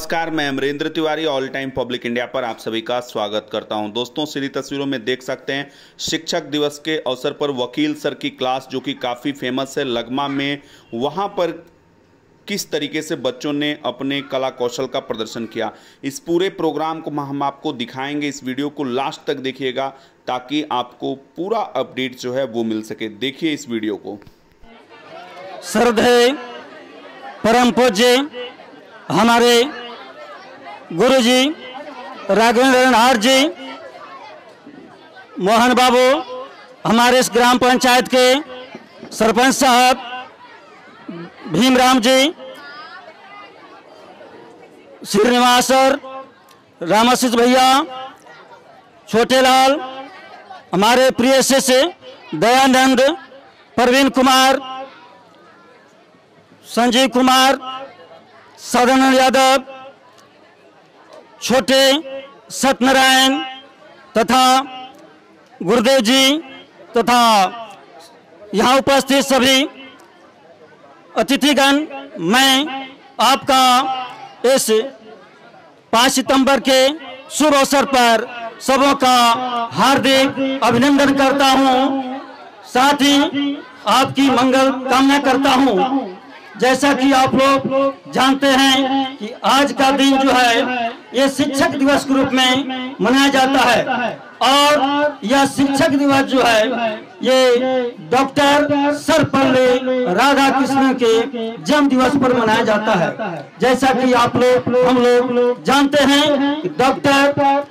नमस्कार, मैं Amrendra Tiwari all time public India पर आप सभी का स्वागत करता हूं। दोस्तों, सीधी तस्वीरों में देख सकते हैं शिक्षक दिवस के अवसर पर वकील सर की क्लास जो कि काफ़ी फेमस है लगमा में, वहां पर किस तरीके से बच्चों ने अपने कला कौशल का प्रदर्शन किया। इस पूरे प्रोग्राम को हम आपको दिखाएंगे। इस वीडियो को लास्ट तक देखिएगा ताकि आपको पूरा अपडेट जो है वो मिल सके। देखिए इस वीडियो को। श्रद्धेय परम पूज्य हमारे गुरुजी राघवेंद्र नाथ जी, मोहन बाबू, हमारे इस ग्राम पंचायत के सरपंच साहब भीमराम जी, श्रीनिवास सर, रामाशीष भैया, छोटेलाल, हमारे प्रिय शिष्य दयानंद, प्रवीण कुमार, संजीव कुमार, सदानंद यादव, छोटे सत्यनारायण तथा गुरुदेव जी तथा यहाँ उपस्थित सभी अतिथिगण, मैं आपका इस 5 सितंबर के शुभ अवसर पर सबों का हार्दिक अभिनंदन करता हूँ। साथ ही आपकी मंगल कामना करता हूँ। जैसा कि आप लोग जानते हैं कि आज का दिन जो है ये शिक्षक दिवस के रूप में मनाया जाता है और यह शिक्षक दिवस जो है ये डॉक्टर सर्वपल्ली राधाकृष्णन के जन्म दिवस पर मनाया जाता है। जैसा कि हम लोग जानते हैं कि डॉक्टर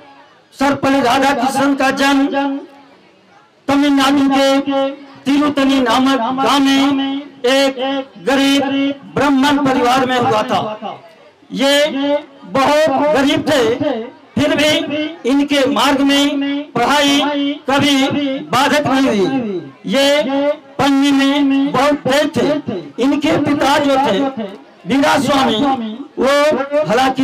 सर्वपल्ली राधाकृष्णन का जन्म तमिलनाडु के तिरुतनी नामक गांव में एक गरीब ब्राह्मण परिवार में हुआ था। ये बहुत गरीब थे, फिर भी इनके मार्ग में पढ़ाई कभी बाधक नहीं हुई। ये पढ़ने में बहुत तेज थे। इनके पिता जो थे वीरा स्वामी, वो हालांकि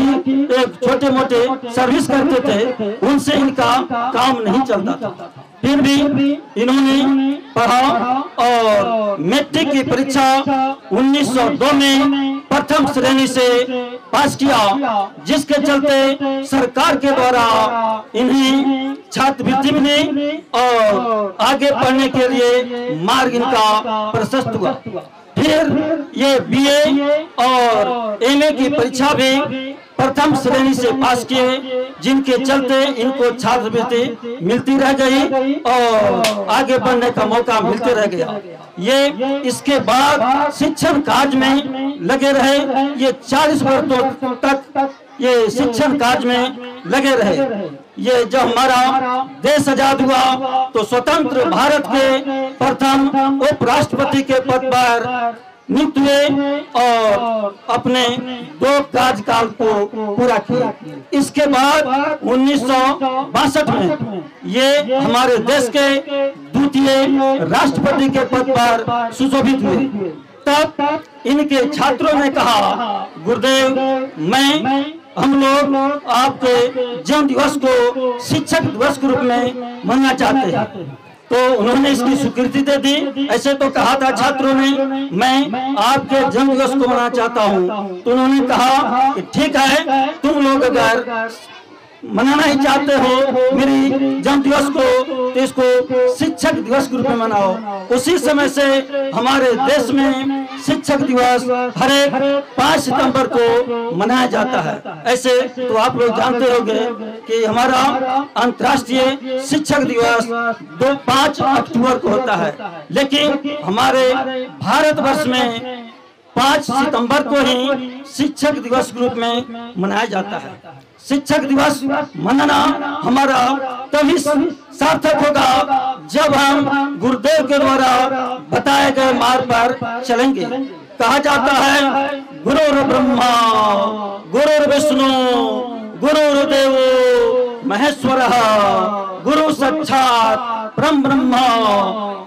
एक छोटे मोटे सर्विस करते थे, उनसे इनका काम नहीं चलता था। फिर भी इन्होंने पढ़ा और मैट्रिक की परीक्षा 1902 में प्रथम श्रेणी से पास किया, जिसके चलते सरकार के द्वारा इन्हें छात्रवृत्ति मिली और आगे पढ़ने के लिए मार्ग इनका प्रशस्त हुआ। फिर ये बीए और एमए की परीक्षा भी प्रथम श्रेणी से पास किए, जिनके चलते इनको छात्रवृत्ति मिलती रह गई और आगे बढ़ने का मौका मिलते रह गया। ये इसके बाद शिक्षण कार्य में लगे रहे। ये 40 वर्षों तक ये शिक्षण कार्य में लगे रहे। ये जब हमारा देश आजाद हुआ तो स्वतंत्र भारत के प्रथम उपराष्ट्रपति के पद पर नियुक्त हुए और अपने 2 कार्यकाल को पूरा किया। इसके बाद 1962 में ये हमारे देश के द्वितीय राष्ट्रपति के पद पर सुशोभित हुए। तब इनके छात्रों ने कहा, गुरुदेव, हम लोग आपके जन्म दिवस को शिक्षक दिवस के रूप में मनाना चाहते हैं। तो उन्होंने इसकी स्वीकृति दे दी। ऐसे तो कहा था छात्रों ने, मैं आपके जन्म दिवस को मनाना चाहता हूँ। तो उन्होंने कहा कि ठीक है, तुम लोग अगर मनाना ही चाहते हो मेरी जन्म दिवस को, तो इसको शिक्षक दिवस के रूप में मनाओ। उसी समय से हमारे देश में शिक्षक दिवस हर एक 5 सितंबर को मनाया जाता है। ऐसे तो आप लोग जानते होंगे कि हमारा अंतर्राष्ट्रीय शिक्षक दिवस 5 अक्टूबर को होता है, लेकिन हमारे भारतवर्ष में 5 सितंबर को ही शिक्षक दिवस के रूप में मनाया जाता है। शिक्षक दिवस मनाना हमारा तभी सार्थक होगा जब हम गुरुदेव के द्वारा बताए गए मार्ग पर चलेंगे। कहा जाता है, गुरुर् ब्रह्मा गुरुर्विष्णु गुरुर्देवो महेश्वरः गुरु साक्षात् परम ब्रह्म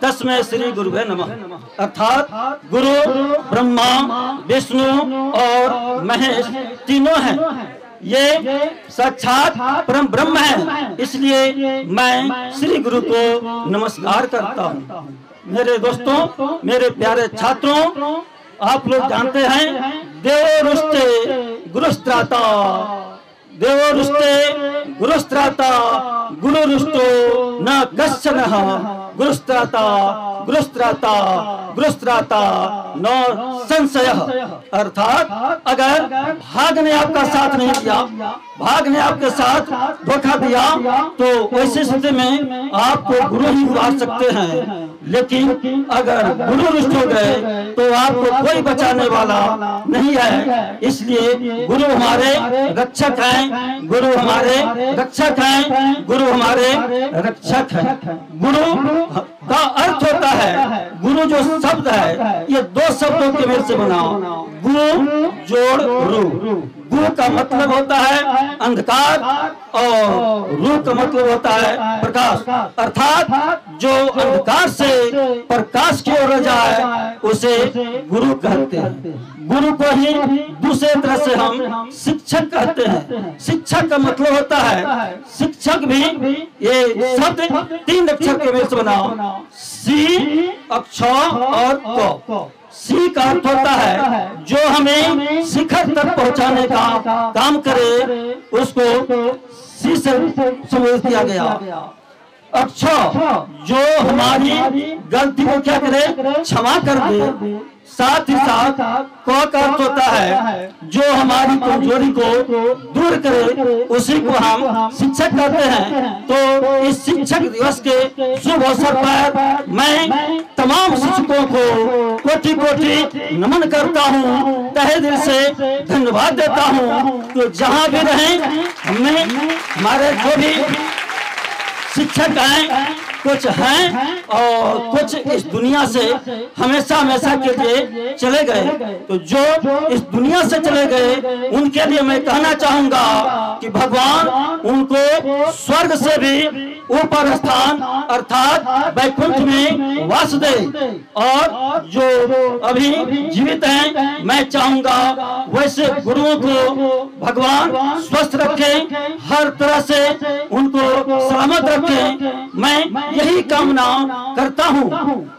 तस्मै श्री गुरुवे नमः। अर्थात गुरु ब्रह्मा, विष्णु और महेश तीनों हैं। ये साक्षात परम ब्रह्म है, इसलिए मैं श्री गुरु को नमस्कार करता हूँ। मेरे दोस्तों, मेरे प्यारे छात्रों, आप लोग जानते हैं, देवो रुष्टे गुरुस्त्राता, देवो रुष्टे गुरुस्त्राता, गुरु रुष्टो न कश्चन, गुरुस्त्राता गुरुस्त्राता गुरुस्त्राता न संशय। अर्थात अगर भाग ने आपका साथ नहीं दिया, भाग ने आपके साथ धोखा दिया, तो वैसी स्थिति में आपको गुरु ही उबार सकते हैं। लेकिन अगर गुरु रुष्ट हो गए तो आपको कोई बचाने वाला नहीं है। इसलिए गुरु हमारे रक्षक हैं, गुरु हमारे रक्षक हैं, गुरु हमारे रक्षक हैं। गुरु का अर्थ होता है, गुरु जो शब्द है ये दो शब्दों के मेल से बना, गुरु जोड़ रू। गुरु का मतलब होता है अंधकार और रू का मतलब होता है प्रकाश। अर्थात जो अंधकार से प्रकाश की ओर जाए उसे गुरु कहते हैं। गुरु को ही दूसरे तरह से हम शिक्षक कहते हैं। शिक्षक का मतलब होता है, शिक्षक भी ये शब्द 3 अक्षर के मेल से बना, सी अक्षर और क। सी का अर्थ होता है जो हमें शिखर तक पहुंचाने का काम करे, उसको सी से संबोधित किया गया। अक्षर जो हमारी गलती को क्या करे, क्षमा कर दे। साथ ही साथ क का अर्थ होता है जो हमारी कमजोरी को दूर करे, उसी को हम शिक्षक कहते हैं। तो इस शिक्षक दिवस के शुभ अवसर पर मैं तमाम शिक्षकों को कोटि कोटि नमन करता हूँ, तहे दिल से धन्यवाद देता हूँ। तो जहाँ भी रहें, हमें हमारे जो भी शिक्षक हैं, कुछ हैं और कुछ इस दुनिया से हमेशा हमेशा के लिए चले गए। तो जो इस दुनिया से चले गए उनके लिए मैं कहना चाहूंगा कि भगवान उनको स्वर्ग से भी ऊपर स्थान अर्थात वैकुंठ में वास दे। और जो अभी जीवित हैं, मैं चाहूंगा वैसे गुरुओं को भगवान स्वस्थ रखे, हर तरह से उनको सलामत रखे। मैं यही कामना करता हूँ।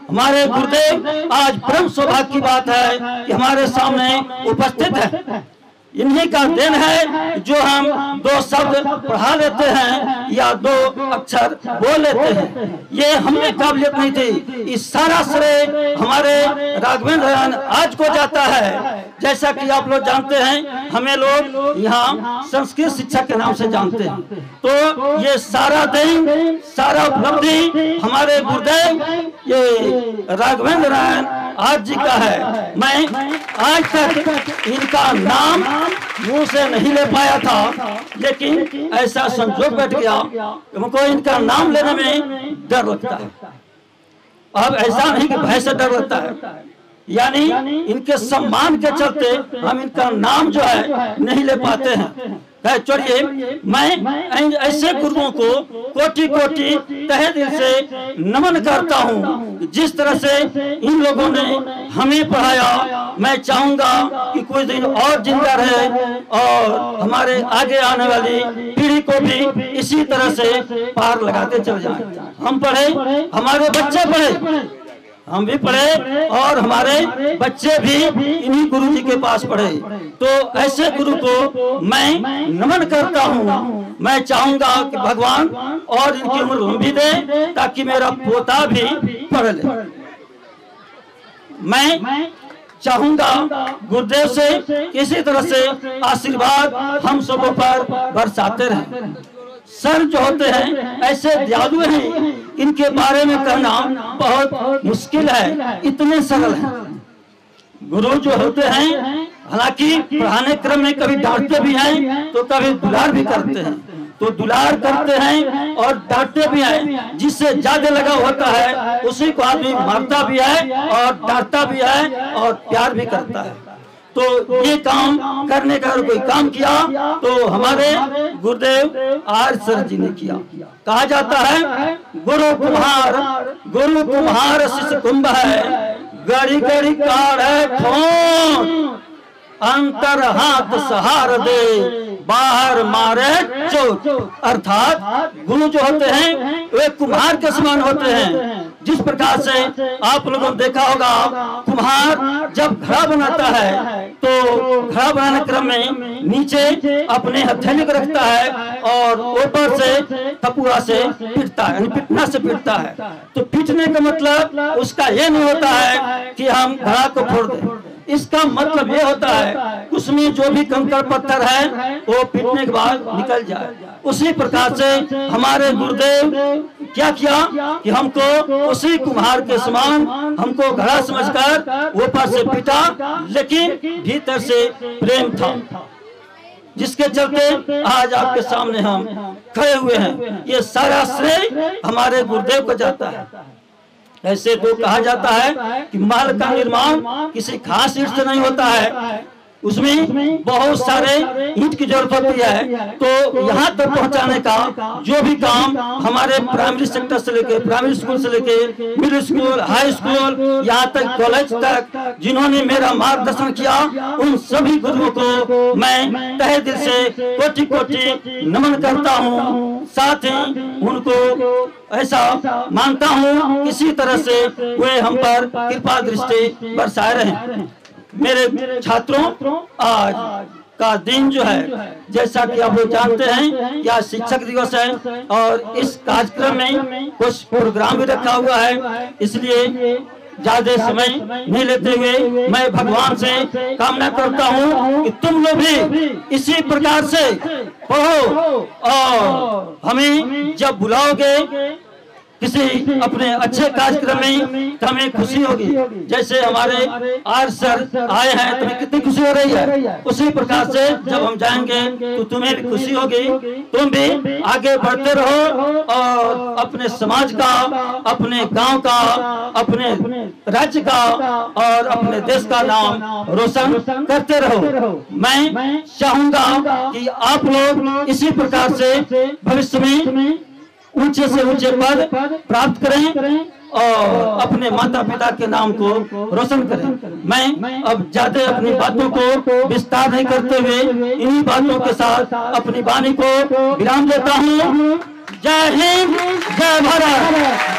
हमारे गुरुदेव आज परम सौभाग्य की बात है कि हमारे सामने उपस्थित है। इन्हीं का देन है जो हम 2 शब्द पढ़ा लेते हैं या 2 अक्षर बोल लेते हैं। ये हमें काबिलियत नहीं थी। इस सारा श्रेय हमारे राघवेंद्र आज को जाता है। जैसा कि आप लोग जानते हैं, हमें लोग यहाँ संस्कृत शिक्षक के नाम से जानते हैं। तो ये सारा दिन, सारा उपलब्धि हमारे गुरुदेव ये राघवेंद्र आज जी का है। मैं आज तक इनका नाम मुंह से नहीं ले पाया था, लेकिन ऐसा संजोग बैठ गया कि मुझको इनका नाम लेने में डर लगता है। अब ऐसा नहीं कि भय से डर लगता है, यानी इनके सम्मान के चलते हम इनका नाम जो है नहीं ले पाते हैं। छोड़िए, मैं ऐसे गुरुओं को कोटि कोटि तहे दिल से नमन करता हूँ। जिस तरह से इन लोगों ने हमें पढ़ाया, मैं चाहूंगा कि कुछ दिन और जिंदा रहे और हमारे आगे आने वाली पीढ़ी को भी इसी तरह से पार लगाते चले जाएं। हम पढ़े, हमारे बच्चे पढ़े, हम भी पढ़े और हमारे बच्चे भी इन्हीं गुरु जी के पास पढ़े। तो ऐसे गुरु को मैं नमन करता हूँ। मैं चाहूंगा कि भगवान और इनकी उम्र लंबी दे ताकि मेरा पोता भी पढ़ ले। मैं चाहूंगा गुरुदेव से इसी तरह से आशीर्वाद हम सबों पर बरसाते रहें। सर जो होते हैं ऐसे जादू हैं, इनके बारे में कहना बहुत मुश्किल है, इतने सरल हैं। गुरु जो होते हैं, हालांकि पढ़ाने क्रम में कभी डांटते भी हैं तो कभी दुलार भी करते हैं। तो दुलार करते हैं और डांटते भी हैं। जिससे ज्यादा लगाव होता है उसी को आदमी मारता भी है और डांटता भी है और प्यार भी करता है। तो ये काम करने का अगर कोई काम किया तो हमारे गुरुदेव आर्य सर जी ने किया। कहा जाता है गुरु कुम्हार शिष्य कुंभ है, गड़ी गड़ी कार है खून, अंतर हाथ सहार दे, बाहर मारे चोट। अर्थात गुरु जो होते हैं वे कुम्हार के समान होते हैं। जिस प्रकार से आप लोगों ने देखा होगा, कुम्हार जब घड़ा बनाता है तो घड़ा बनाने क्रम में नीचे अपने हथेली को रखता है और ऊपर से तपुआ से पीटता है, यानी पिटना से पीटता है। तो पीटने का मतलब उसका ये नहीं होता है कि हम घड़ा को फोड़ दें, इसका मतलब ये होता है उसमें जो भी कंकड़ पत्थर है वो पीटने के बाद निकल जाए। उसी प्रकार से हमारे गुरुदेव क्या किया कि हमको उसी कुम्हार के समान हमको घड़ा समझकर ऊपर से पीटा, लेकिन भीतर से प्रेम था, जिसके चलते आज आपके सामने हम खड़े हुए हैं। ये सारा श्रेय हमारे गुरुदेव को जाता है। ऐसे तो कहा जाता है कि महल का निर्माण किसी खास ईंट से नहीं होता है, उसमें बहुत सारे ईंट की जरूरत होती है। तो यहाँ तक पहुँचाने का जो भी काम हमारे प्राइमरी सेक्टर से लेके, प्राइमरी स्कूल से लेके मिडिल स्कूल, हाई स्कूल, यहाँ तक कॉलेज तक जिन्होंने मेरा मार्गदर्शन किया, उन सभी गुरुओं को मैं तहे दिल से कोटि कोटि नमन करता हूँ। साथ ही उनको ऐसा मानता हूँ इसी तरह से वे हम पर कृपा दृष्टि बरसाए रहे। मेरे छात्रों, आज का दिन जो है, जैसा कि आप लोग जानते हैं, यह शिक्षक दिवस है और इस कार्यक्रम में कुछ प्रोग्राम भी रखा हुआ है। इसलिए ज्यादा समय नहीं लेते हुए मैं भगवान से कामना करता हूँ कि तुम लोग भी इसी प्रकार से पढ़ो और हमें जब बुलाओगे किसी अपने अच्छे कार्यक्रम में तो हमें खुशी होगी। जैसे हमारे आज सर आए हैं तो हमें कितनी खुशी हो रही है, उसी प्रकार से जब हम जाएंगे तो तुम्हें भी खुशी होगी। तुम भी आगे बढ़ते रहो और अपने समाज का, अपने गांव का, अपने राज्य का और अपने देश का नाम रोशन करते रहो। मैं चाहूंगा कि आप लोग इसी प्रकार से भविष्य में ऊंचे से ऊंचे पद प्राप्त करें और अपने माता पिता के नाम को रोशन करें। मैं अब ज्यादा अपनी बातों को विस्तार नहीं करते हुए इन्हीं बातों के साथ अपनी वाणी को विराम देता हूँ। जय हिंद, जय भारत।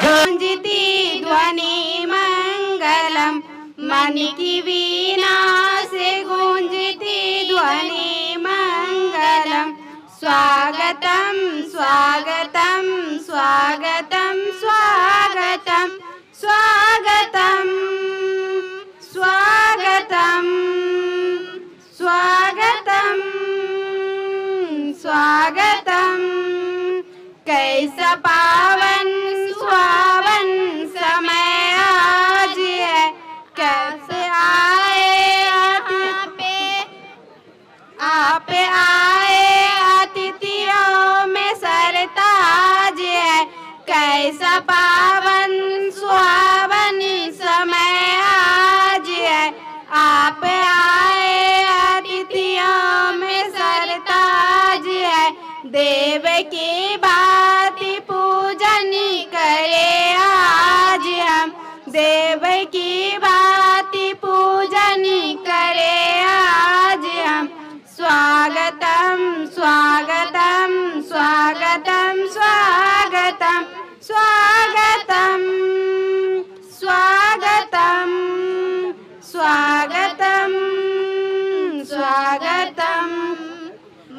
गूंजती ध्वनि मंगलम, मन की वीणा से गूंजती ध्वनि मंगलम। स्वागतम स्वागतम स्वागतम स्वागतम स्वागतम स्वागतम स्वागतम स्वागतम। कैसा पावन सुहावन समय आज है, कैसे आए आप आए अतिथियों में सरताज है। कैसा पावन सुहावन समय आज है, आप आए अतिथियों में सरताज है। देव की भांति पूजन करे आज हम, देव की भांति पूजन करे आज हम। स्वागतम स्वागतम स्वागतम स्वागतम स्वागतम स्वागतम स्वागतम स्वागतम।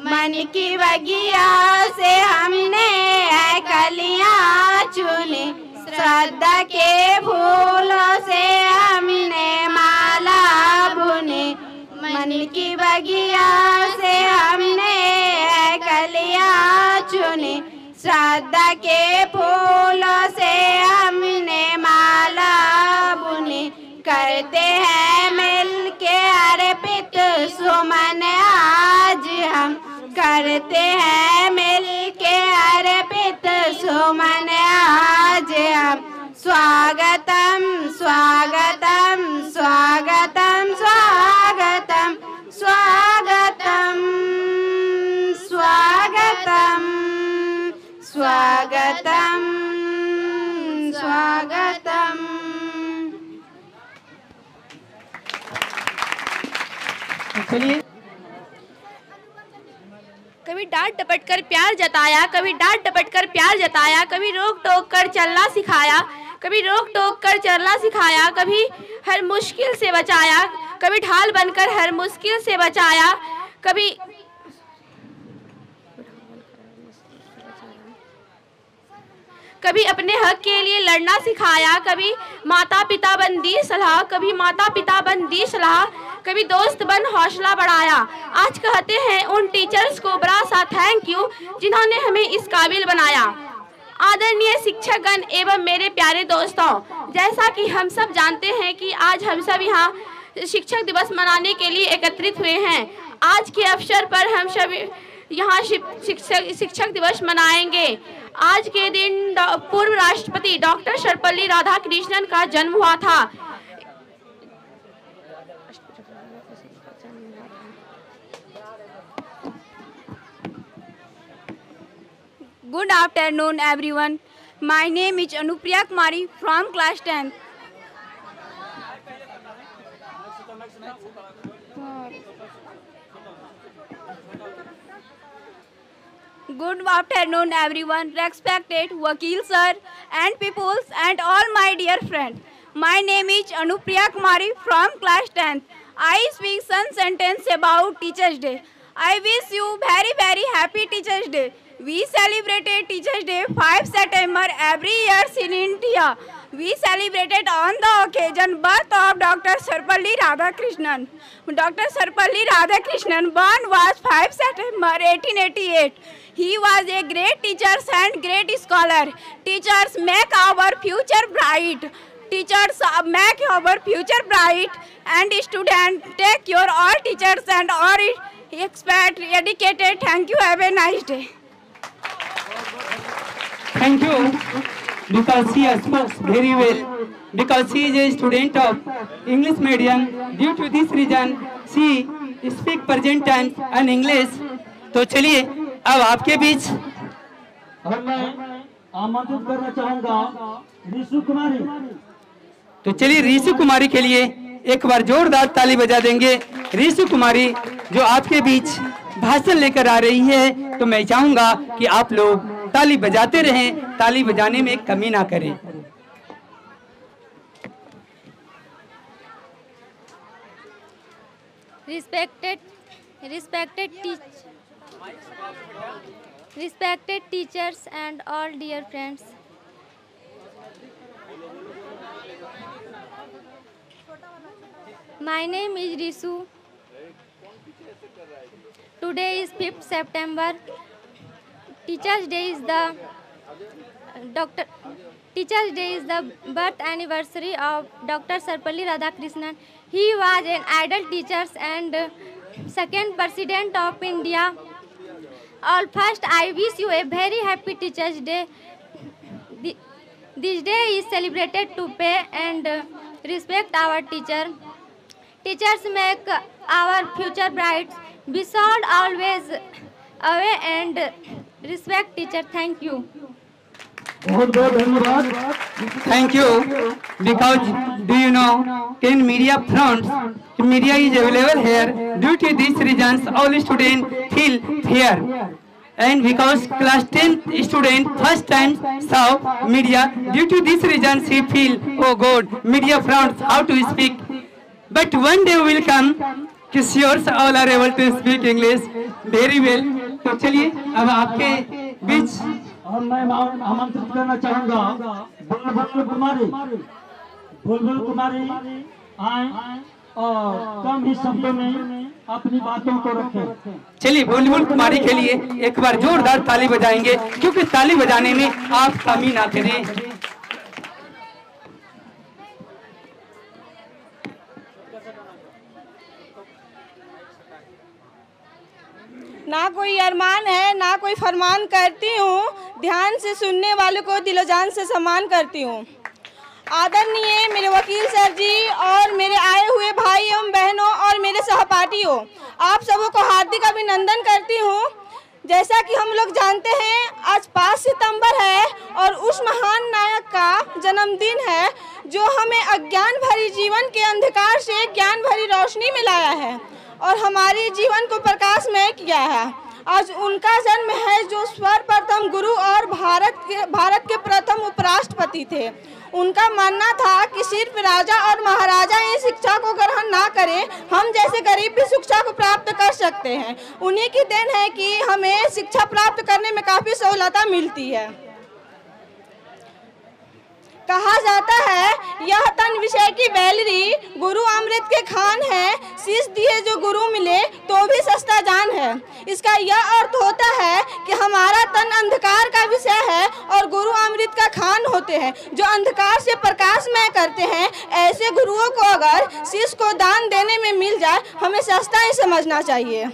मन की बगिया से हमने है कलियां चुनी, श्रद्धा के फूलों से हमने माला बुनी। मन की बगिया से हमने कलियां चुनी, श्रद्धा के फूलों से हमने माला बुनी। करते हैं मिल के अर्पित सुमन आज हम, करते हैं मिल के अर्पित सुमन आज हम। स्वागतम स्वागतम स्वागतम स्वागतम स्वागतम स्वागतम स्वागतम स्वागतम। कभी डांट डपट कर प्यार जताया, कभी डांट डपट कर प्यार जताया, कभी रोक टोक कर चलना सिखाया, कभी रोक टोक कर चलना सिखाया, कभी हर मुश्किल से बचाया, कभी ढाल बनकर हर मुश्किल से बचाया, कभी अपने हक के लिए लड़ना सिखाया, कभी माता पिता बन दी सलाह, कभी माता पिता बन दी सलाह, कभी दोस्त बन हौसला बढ़ाया। आज कहते हैं उन टीचर्स को बड़ा सा थैंक यू जिन्होंने हमें इस काबिल बनाया। आदरणीय शिक्षकगण एवं मेरे प्यारे दोस्तों, जैसा कि हम सब जानते हैं कि आज हम सब यहाँ शिक्षक दिवस मनाने के लिए एकत्रित हुए हैं। आज के अवसर पर हम सब यहाँ शिक्षक दिवस मनाएंगे। आज के दिन पूर्व राष्ट्रपति डॉक्टर सर्वपल्ली राधाकृष्णन का जन्म हुआ था। Good afternoon, everyone. My name is Anupriya Kumari from class 10th. Good afternoon, everyone. Respected Vakil sir and peoples and all my dear friends. My name is Anupriya Kumari from class 10th. I speak some sentence about Teachers' Day. I wish you very, very happy Teachers' Day. We celebrated Teachers' Day 5 September every year in India. We celebrated on the occasion birth of Dr. Sarvapalli Radhakrishnan. Dr. Sarvapalli Radhakrishnan born was 5 September 1888. He was a great teacher and great scholar. Teachers make our future bright. Teachers make our future bright. And students take your all teachers and all expert educated. Thank you. Have a nice day. Thank you, because she spoke very well, because she is a student of English medium. Due to this reason, she speak present tense and English. तो चलिए अब आपके बीच और मैं आमंत्रित करना चाहूँगा ऋषु कुमारी। तो चलिए ऋषु कुमारी के लिए एक बार जोरदार ताली बजा देंगे। ऋषु कुमारी जो आपके बीच भाषण लेकर आ रही है, तो मैं चाहूंगा कि आप लोग ताली बजाते रहें, ताली बजाने में कमी ना करें। Respected teachers and all dear friends. My name is Risu. Today is 5th September. Teachers' Day is the birth anniversary of Dr. Sarvapalli Radhakrishnan. He was an idol teacher and second President of India. All first, I wish you a very happy Teachers' Day. This day is celebrated to pay and respect our teacher. Teachers make our future bright. We should always away and respect teacher. Thank you. बहुत बहुत धन्यवाद। Thank you, because do you know in media fronts, media is available here. Due to these reasons, all students feel fear. And because class 10 student first time saw media, due to this reason she feel, oh God, media fronts how to speak. But one day will come, sure all are able to speak English very well. तो चलिए अब आपके बीच और मैं आमंत्रित करना चाहूँगा बुलबुल कुमारी आए और कम ही शब्दों में अपनी बातों को रखें। चलिए बुलबुल कुमारी के लिए एक बार जोरदार ताली बजाएंगे, क्योंकि ताली बजाने में आप कमी ना करें। ना कोई अरमान है ना कोई फरमान करती हूँ, ध्यान से सुनने वालों को दिलो जान से सम्मान करती हूँ। आदरणीय मेरे वकील सर जी और मेरे आए हुए भाई एवं बहनों और मेरे सहपाठियों, आप सबों को हार्दिक अभिनंदन करती हूँ। जैसा कि हम लोग जानते हैं आज 5 सितंबर है और उस महान नायक का जन्मदिन है जो हमें अज्ञान भरी जीवन के अंधकार से ज्ञान भरी रोशनी में लाया है और हमारे जीवन को प्रकाशमय किया है। आज उनका जन्म है जो सर्वप्रथम गुरु और भारत के प्रथम उपराष्ट्रपति थे। उनका मानना था कि सिर्फ राजा और महाराजा ही शिक्षा को ग्रहण ना करें, हम जैसे गरीब भी शिक्षा को प्राप्त कर सकते हैं। उन्हीं की देन है कि हमें शिक्षा प्राप्त करने में काफ़ी सहूलता मिलती है। कहा जाता है यह तन विषय की बैलरी, गुरु अमृत के खान है, शीश दिए जो गुरु मिले तो भी सस्ता जान है। इसका यह अर्थ होता है कि हमारा तन अंधकार का विषय है और गुरु अमृत का खान होते हैं जो अंधकार से प्रकाशमय करते हैं। ऐसे गुरुओं को अगर शीश को दान देने में मिल जाए, हमें सस्ता ही समझना चाहिए।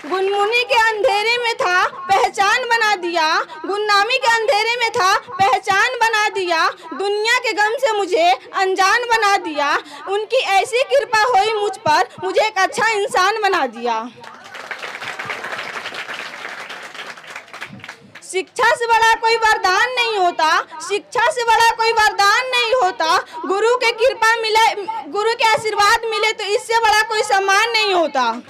गुनमुनी के अंधेरे में था पहचान बना दिया, गुमनामी के अंधेरे में था पहचान बना दिया, दुनिया के गम से मुझे अनजान बना दिया। उनकी ऐसी कृपा हुई मुझ पर, मुझे एक अच्छा इंसान बना दिया। शिक्षा से बड़ा कोई वरदान नहीं होता, शिक्षा से बड़ा कोई वरदान नहीं होता। गुरु के कृपा मिले, गुरु के आशीर्वाद मिले तो इससे बड़ा कोई सम्मान नहीं होता।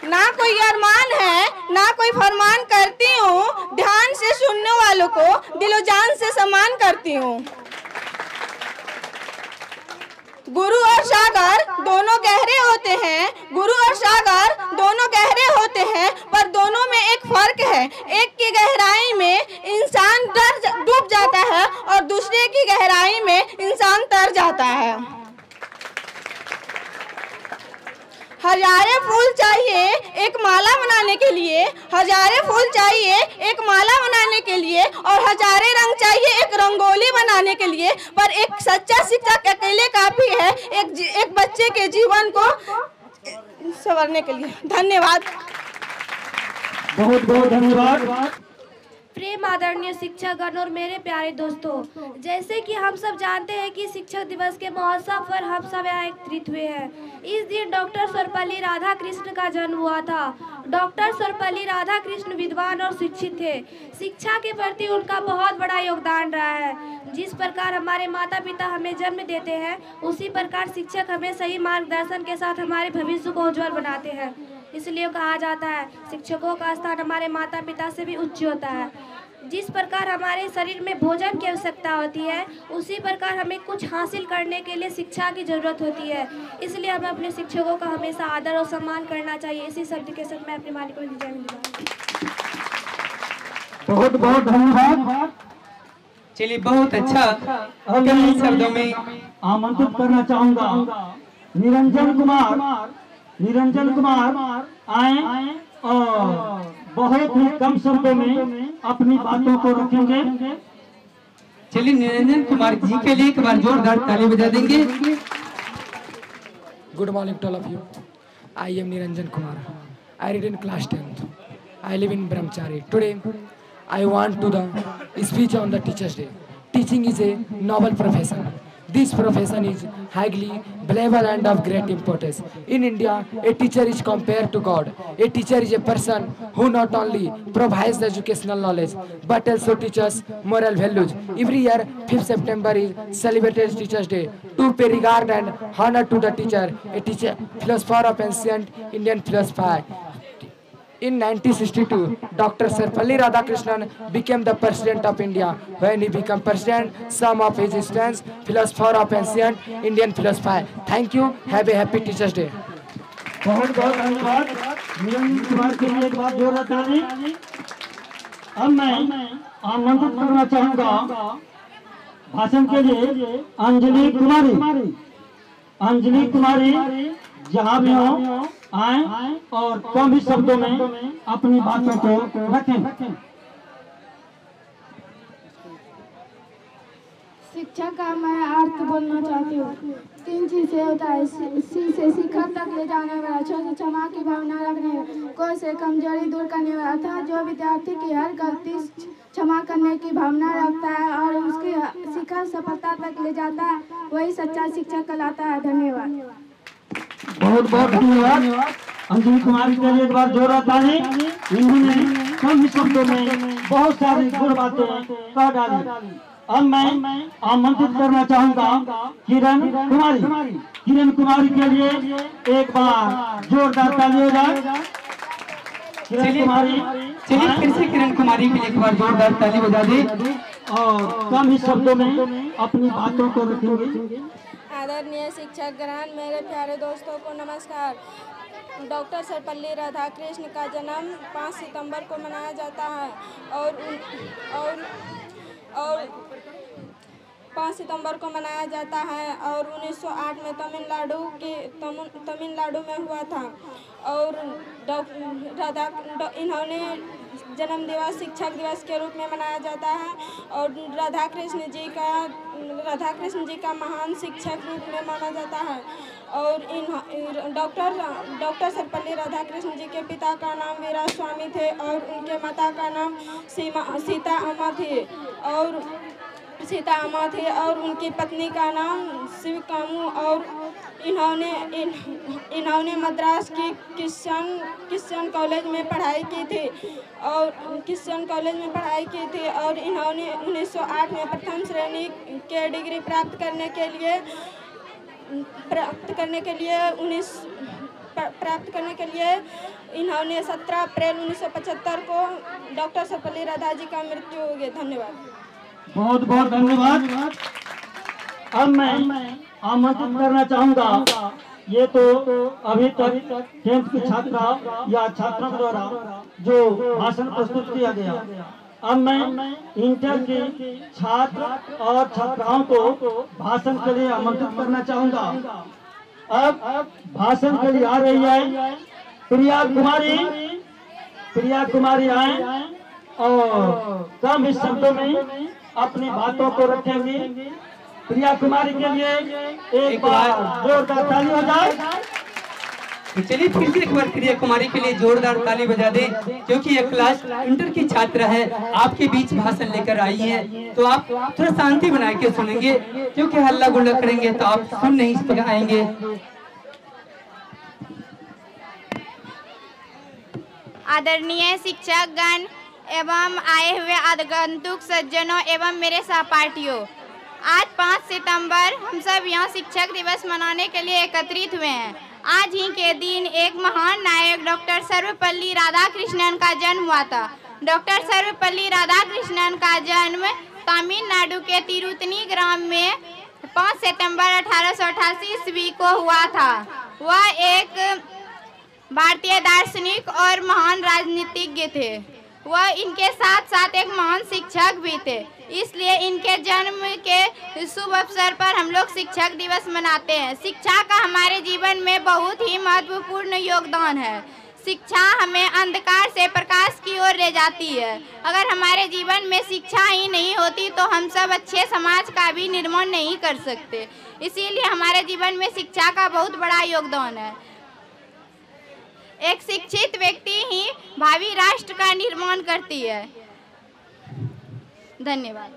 ना कोई अरमान है, ना कोई फरमान करती हूँ, ध्यान से सुनने वालों को दिलो जान से सम्मान करती हूँ। गुरु और सागर दोनों गहरे होते हैं, गुरु और सागर दोनों गहरे होते हैं, पर दोनों में एक फर्क है। एक की गहराई में इंसान डूब जाता है और दूसरे की गहराई में इंसान तर जाता है। हजारे फूल चाहिए एक माला बनाने के लिए, हजारे फूल चाहिए एक माला बनाने के लिए, और हजारे रंग चाहिए एक रंगोली बनाने के लिए, पर एक सच्चा शिक्षक अकेले काफी है एक बच्चे के जीवन को संवारने के लिए। धन्यवाद। बहुत बहुत धन्यवाद। प्रेम आदरणीय शिक्षकगण और मेरे प्यारे दोस्तों, जैसे कि हम सब जानते हैं कि शिक्षक दिवस के महोत्सव पर हम सब यहाँ एकत्रित हुए हैं। इस दिन डॉक्टर सर्वपल्ली राधाकृष्ण का जन्म हुआ था। डॉक्टर सर्वपल्ली राधाकृष्ण विद्वान और शिक्षित थे। शिक्षा के प्रति उनका बहुत बड़ा योगदान रहा है। जिस प्रकार हमारे माता पिता हमें जन्म देते हैं, उसी प्रकार शिक्षक हमें सही मार्गदर्शन के साथ हमारे भविष्य को उज्जवल बनाते हैं। इसलिए कहा जाता है शिक्षकों का स्थान हमारे माता पिता से भी उच्च होता है। जिस प्रकार हमारे शरीर में भोजन की आवश्यकता होती है, उसी प्रकार हमें कुछ हासिल करने के लिए शिक्षा की जरूरत होती है। इसलिए हमें अपने शिक्षकों का हमेशा आदर और सम्मान करना चाहिए। इसी शब्द के साथ मैं अपने मालिक को जय हिंद। बहुत बहुत धन्यवाद। चलिए, बहुत अच्छा। अब मैं इन शब्दों में आमंत्रित करना चाहूंगा निरंजन कुमार आए और बहुत ही कम शब्दों में अपनी बातों को रखेंगे। चलिए, निरंजन कुमार जी के लिए एक बार जोरदार ताली बजा देंगे। Good morning to all of you. I am Niranjan Kumar. I read in class 10th. I live in Brahmachari. Today, I want to the speech on the Teachers' Day. Teaching is a noble profession. This profession is highly valuable and of great importance. In India, a teacher is compared to God. A teacher is a person who not only provides the educational knowledge, but also teaches moral values. Every year, 5th September is celebrated as Teachers' Day. To pay regard and honor to the teacher, a teacher, philosopher of ancient Indian philosophy. In 1962, Dr. Sarvepalli Radhakrishnan became the President of India. When he became President, some of his students, philosopher of ancient Indian philosophy. Thank you. Have a happy Teachers' Day. बहुत बहुत धन्यवाद निरंजन कुमार के लिए एक बार जोरदार ताली। अब मैं आमंत्रित करना चाहूँगा भाषण के लिए अंजलि कुमारी जहाँ भी हो आए और कम ही शब्दों में अपनी बातों को रखें। शिक्षा का मैं अर्थ बोलना चाहती हूँ। 3 चीज से होता है, सी से शिखर तक ले जाने वाला, छ से क्षमा की भावना रखने, को से कमजोरी दूर करने वाला था। जो विद्यार्थी की हर गलती क्षमा करने की भावना रखता है और उसकी शिखर सफलता तक ले जाता है, वही सच्चा शिक्षक कहलाता है। धन्यवाद। बहुत बहुत धन्यवाद अंजलि कुमारी के लिए एक बार जोरदार ताली। इन्होंने कम ही शब्दों में बहुत सारी गुड बातें कह डाली। अब मैं आमंत्रित करना चाहूँगा किरण कुमारी के लिए एक बार जोरदार ताली हो जाए। चलिए फिर से किरण कुमारी के लिए एक बार जोरदार ताली बजा दे और कम ही शब्दों में अपनी बातों को रखेंगे। आदरणीय शिक्षक गण, मेरे प्यारे दोस्तों को नमस्कार। डॉक्टर सर्वपल्ली राधाकृष्ण का जन्म 5 सितंबर को मनाया जाता है और 5 सितंबर को मनाया जाता है और 1908 में तमिलनाडु में हुआ था। और इन्होंने जन्म दिवस शिक्षक दिवस के रूप में मनाया जाता है और राधाकृष्ण जी का महान शिक्षक रूप में माना जाता है। और डॉक्टर सर्वपल्ली राधाकृष्ण जी के पिता का नाम वीरास्वामी थे और उनके माता का नाम सीता अम्मा थी और उनकी पत्नी का नाम शिवकामू। और इन्होंने मद्रास की क्रिश्चियन कॉलेज में पढ़ाई की थी और इन्होंने 1908 में प्रथम श्रेणी के डिग्री प्राप्त करने के लिए इन्होंने 17 अप्रैल 1975 को डॉक्टर सर्वपल्ली राधा जी का मृत्यु हो गया। धन्यवाद। बहुत बहुत धन्यवाद। अब मैं आमंत्रित करना चाहूँगा, ये तो अभी तक 10th की छात्रा या छात्रों द्वारा जो भाषण प्रस्तुत किया गया, अब मैं इंटर के छात्र और छात्राओं को भाषण के लिए आमंत्रित करना चाहूँगा। अब भाषण के लिए आ रही है प्रिया कुमारी आए और कम ही शब्दों में अपनी बातों को रखेंगे। प्रिया कुमारी के लिए एक बार जोरदार ताली हो जाए। तो चलिए फिर से एक बार प्रिया कुमारी के लिए जोरदार ताली बजा दें, क्योंकि ये क्लास इंटर की छात्र है, आपके बीच भाषण लेकर आई है। तो आप थोड़ा शांति बना के सुनेंगे, क्योंकि हल्ला गुल्ला करेंगे तो आप सुन नहीं आएंगे। आदरणीय शिक्षक गण एवं आए हुए आगंतुक सज्जनों एवं मेरे सहपाठियों, आज 5 सितंबर हम सब यहाँ शिक्षक दिवस मनाने के लिए एकत्रित हुए हैं। आज ही के दिन एक महान नायक डॉक्टर सर्वपल्ली राधाकृष्णन का जन्म हुआ था। डॉक्टर सर्वपल्ली राधाकृष्णन का जन्म तमिलनाडु के तिरुतनी ग्राम में 5 सितंबर 1888 ईस्वी को हुआ था। वह एक भारतीय दार्शनिक और महान राजनीतिज्ञ थे। वह इनके साथ साथ एक महान शिक्षक भी थे, इसलिए इनके जन्म के शुभ अवसर पर हम लोग शिक्षक दिवस मनाते हैं। शिक्षा का हमारे जीवन में बहुत ही महत्वपूर्ण योगदान है। शिक्षा हमें अंधकार से प्रकाश की ओर ले जाती है। अगर हमारे जीवन में शिक्षा ही नहीं होती तो हम सब अच्छे समाज का भी निर्माण नहीं कर सकते। इसीलिए हमारे जीवन में शिक्षा का बहुत बड़ा योगदान है। एक शिक्षित व्यक्ति ही भावी राष्ट्र का निर्माण करती है। धन्यवाद।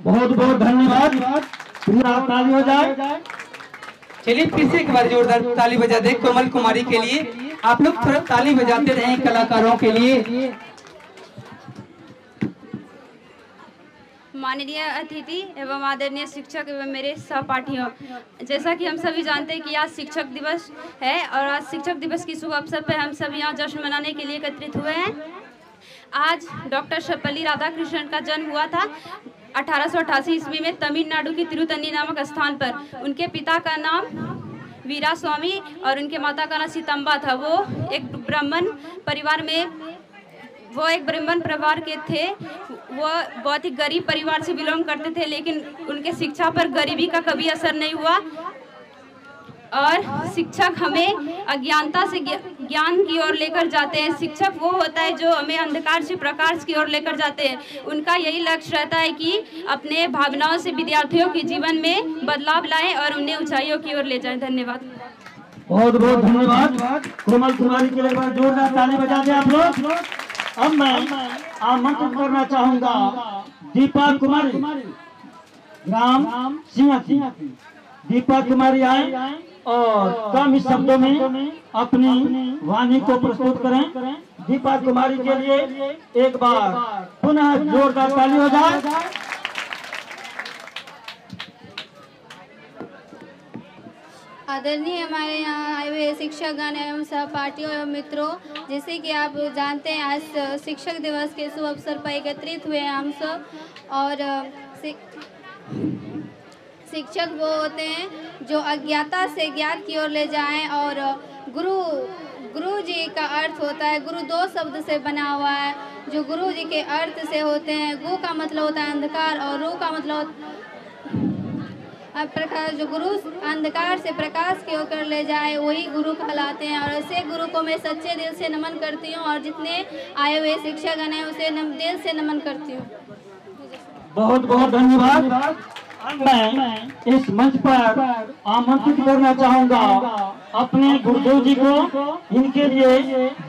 बहुत बहुत धन्यवाद। ताली हो जाए। चलिए फिर से एक बार जोरदार ताली बजा दें कोमल कुमारी के लिए। आप लोग थोड़ा ताली बजाते रहें कलाकारों के लिए। माननीय अतिथि एवं आदरणीय शिक्षक एवं मेरे सहपाठियों, जैसा कि हम सभी जानते हैं कि आज शिक्षक दिवस है और आज शिक्षक दिवस की शुभ अवसर पर हम सब यहाँ जश्न मनाने के लिए एकत्रित हुए हैं। आज डॉक्टर सर्वपल्ली राधाकृष्णन का जन्म हुआ था 1888 ईस्वी में तमिलनाडु की तिरुतनी नामक स्थान पर। उनके पिता का नाम वीरास्वामी और उनके माता का नाम सीतम्बा था। वो एक ब्राह्मण परिवार के थे। वो बहुत ही गरीब परिवार से बिलोंग करते थे, लेकिन उनके शिक्षा पर गरीबी का कभी असर नहीं हुआ। और शिक्षक हमें अज्ञानता से ज्ञान की ओर लेकर जाते हैं। शिक्षक वो होता है जो हमें अंधकार से प्रकाश की ओर लेकर जाते हैं। उनका यही लक्ष्य रहता है कि अपने भावनाओं से विद्यार्थियों के जीवन में बदलाव लाएं और उन्हें ऊंचाइयों की ओर ले जाएं। धन्यवाद। बहुत बहुत धन्यवाद। कोमल कुमारी के लिए जोरदार ताली बजा दें आप लोग। अब मैं आमंत्रित करना चाहूँगा दीपा कुमारी, ग्राम सिंहासी। दीपा कुमारी आए और कम ही शब्दों में अपनी वाणी को प्रस्तुत करें। दीपा कुमारी के लिए एक बार पुनः जोरदार ताली हो जाए। आदरणीय हमारे यहाँ आए हुए शिक्षकगण एवं सहपाठियों एवं मित्रों, जैसे कि आप जानते हैं आज शिक्षक दिवस के शुभ अवसर पर एकत्रित हुए हम सब। और शिक्षक वो होते हैं जो अज्ञाता से ज्ञात की ओर ले जाएं। और गुरु जी का अर्थ होता है, गुरु दो शब्द से बना हुआ है जो गुरु जी के अर्थ से होते हैं। गु का मतलब होता है अंधकार और रू का मतलब प्रकाश। जो गुरु अंधकार से प्रकाश की ओर कर ले जाए वही गुरु कहलाते हैं। और ऐसे गुरु को मैं सच्चे दिल से नमन करती हूँ और जितने आए हुए शिक्षकगण हैं उसे दिल से नमन करती हूँ। बहुत बहुत धन्यवाद। मैं इस मंच पर आमंत्रित करना चाहूँगा अपने गुरुदेव जी को, इनके लिए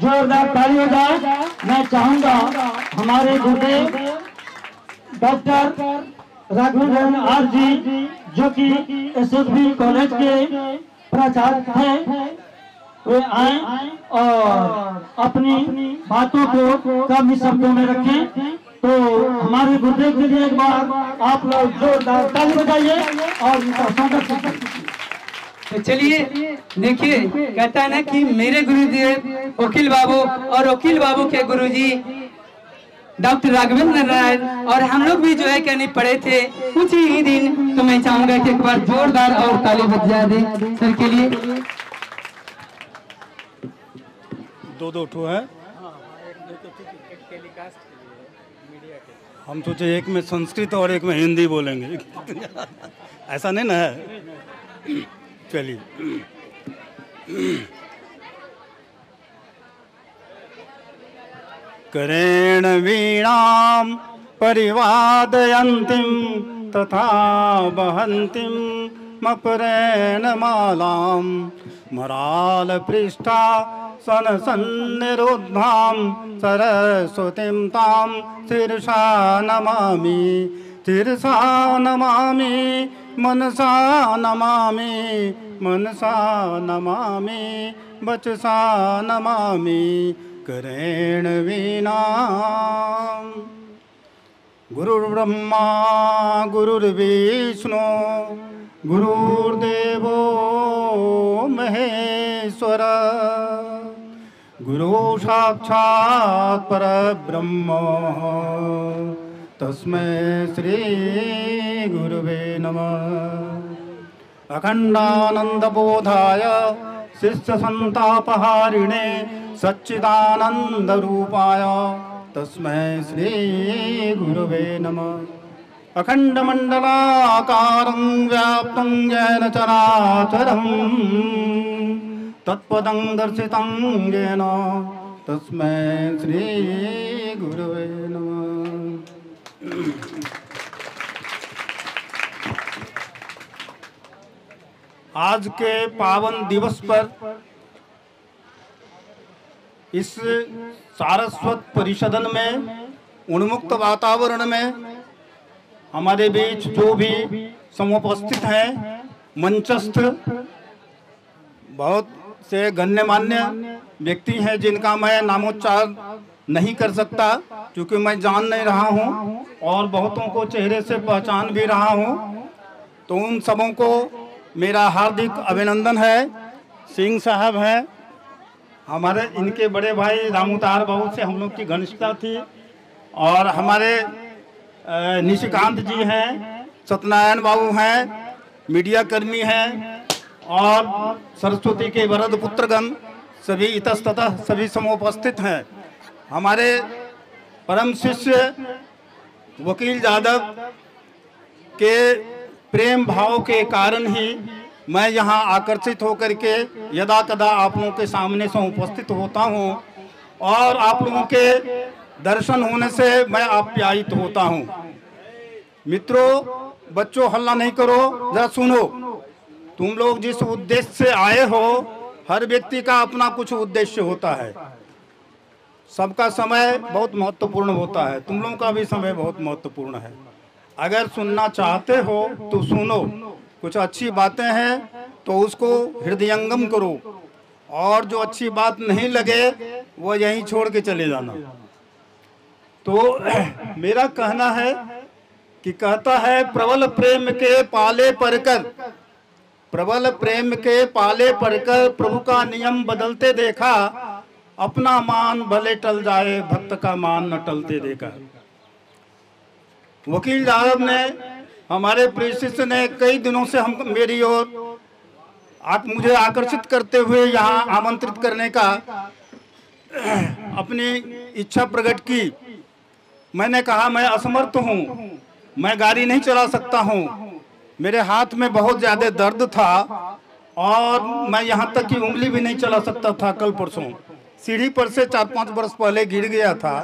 जोरदार ताली हो जाए। मैं चाहूँगा हमारे गुरुदेव डॉक्टर राघवेंद्र आर जी जो कि एसएसबी कॉलेज के प्राचार्य हैं, वे आए और अपनी बातों को कम शब्दों में रखें। तो हमारे गुरुदेव के लिए एक बार आप लोग जोरदार ताली बजाइए और उनका स्वागत कीजिए। तो चलिए देखिए, कहता है ना कि मेरे गुरुदेव वकील बाबू और वकील बाबू के गुरुजी डॉक्टर राघवेंद्र नारायण, और हम लोग भी जो है कहने पढ़े थे कुछ ही दिन। तो मैं चाहूंगा कि एक बार जोरदार और ताली बजा दे सर के लिए। दो ठो है, हम सोचे एक में संस्कृत और एक में हिंदी बोलेंगे ऐसा नहीं ना है। चलिए करेण वीणां परिवादयन्तीं तथा वहन्तीं मपरेण मालां मरालपृष्ठा सनसन्निरुद्धां सरस्वतीं तां शीर्षा नमामि, शीर्षा नमामि, मनसा नमामि, मनसा नमामि, वचसा नमामि, करेण वीणा। गुरुर्ब्रह्मा गुरुर्विष्णु गुरुर्देवो महेश्वर, गुरु साक्षात् परब्रह्म तस्मै श्री गुरुवे नमः। अखंडानंदबोधाय शिष्य संतापहारिणे सच्चिदानंद रूपाय तस्मै श्री गुरुवे नमः। अखंड मंडलाकारं व्याप्तं येन चराचरं तत्पदं दर्शितं येन तस्मै श्री गुरुवे नमः। आज के पावन दिवस पर इस सारस्वत परिषदन में उन्मुक्त वातावरण में हमारे बीच जो भी समुपस्थित हैं, मंचस्थ बहुत से गण्यमान्य व्यक्ति हैं जिनका मैं नामोच्चार नहीं कर सकता क्योंकि मैं जान नहीं रहा हूं और बहुतों को चेहरे से पहचान भी रहा हूं। तो उन सबों को मेरा हार्दिक अभिनंदन है। सिंह साहब हैं हमारे, इनके बड़े भाई रामूतार बाबू से हम लोग की घनिष्ठता थी, और हमारे निशिकांत जी हैं, सत्यनारायण बाबू हैं, मीडिया कर्मी हैं, और सरस्वती के वरद पुत्रगण सभी इतस्ततः सभी समुपस्थित हैं। हमारे परम शिष्य वकील यादव के प्रेम भाव के कारण ही मैं यहाँ आकर्षित होकर के यदा कदा आप लोगों के सामने से उपस्थित होता हूँ, और आप लोगों के दर्शन होने से मैं आप्यायित होता हूँ। मित्रों, बच्चों हल्ला नहीं करो, जरा सुनो। तुम लोग जिस उद्देश्य से आए हो, हर व्यक्ति का अपना कुछ उद्देश्य होता है। सबका समय बहुत महत्वपूर्ण होता है, तुम लोगों का भी समय बहुत महत्वपूर्ण है। अगर सुनना चाहते हो तो सुनो, कुछ अच्छी बातें हैं तो उसको हृदयंगम करो, और जो अच्छी बात नहीं लगे वो यहीं छोड़ के चले जाना। तो मेरा कहना है कि कहता है प्रबल प्रेम के पाले परकर प्रबल प्रेम के पाले पड़कर प्रभु का नियम बदलते देखा, अपना मान भले टल जाए भक्त का मान न टलते देखा। वकील साहब ने, हमारे प्रिय शिष्य ने कई दिनों से हम मेरी ओर मुझे आकर्षित करते हुए यहाँ आमंत्रित करने का अपनी इच्छा प्रकट की। मैंने कहा मैं असमर्थ हूँ, मैं गाड़ी नहीं चला सकता हूँ, मेरे हाथ में बहुत ज़्यादा दर्द था और मैं यहाँ तक कि उंगली भी नहीं चला सकता था। कल परसों सीढ़ी पर से 4-5 वर्ष पहले गिर गया था,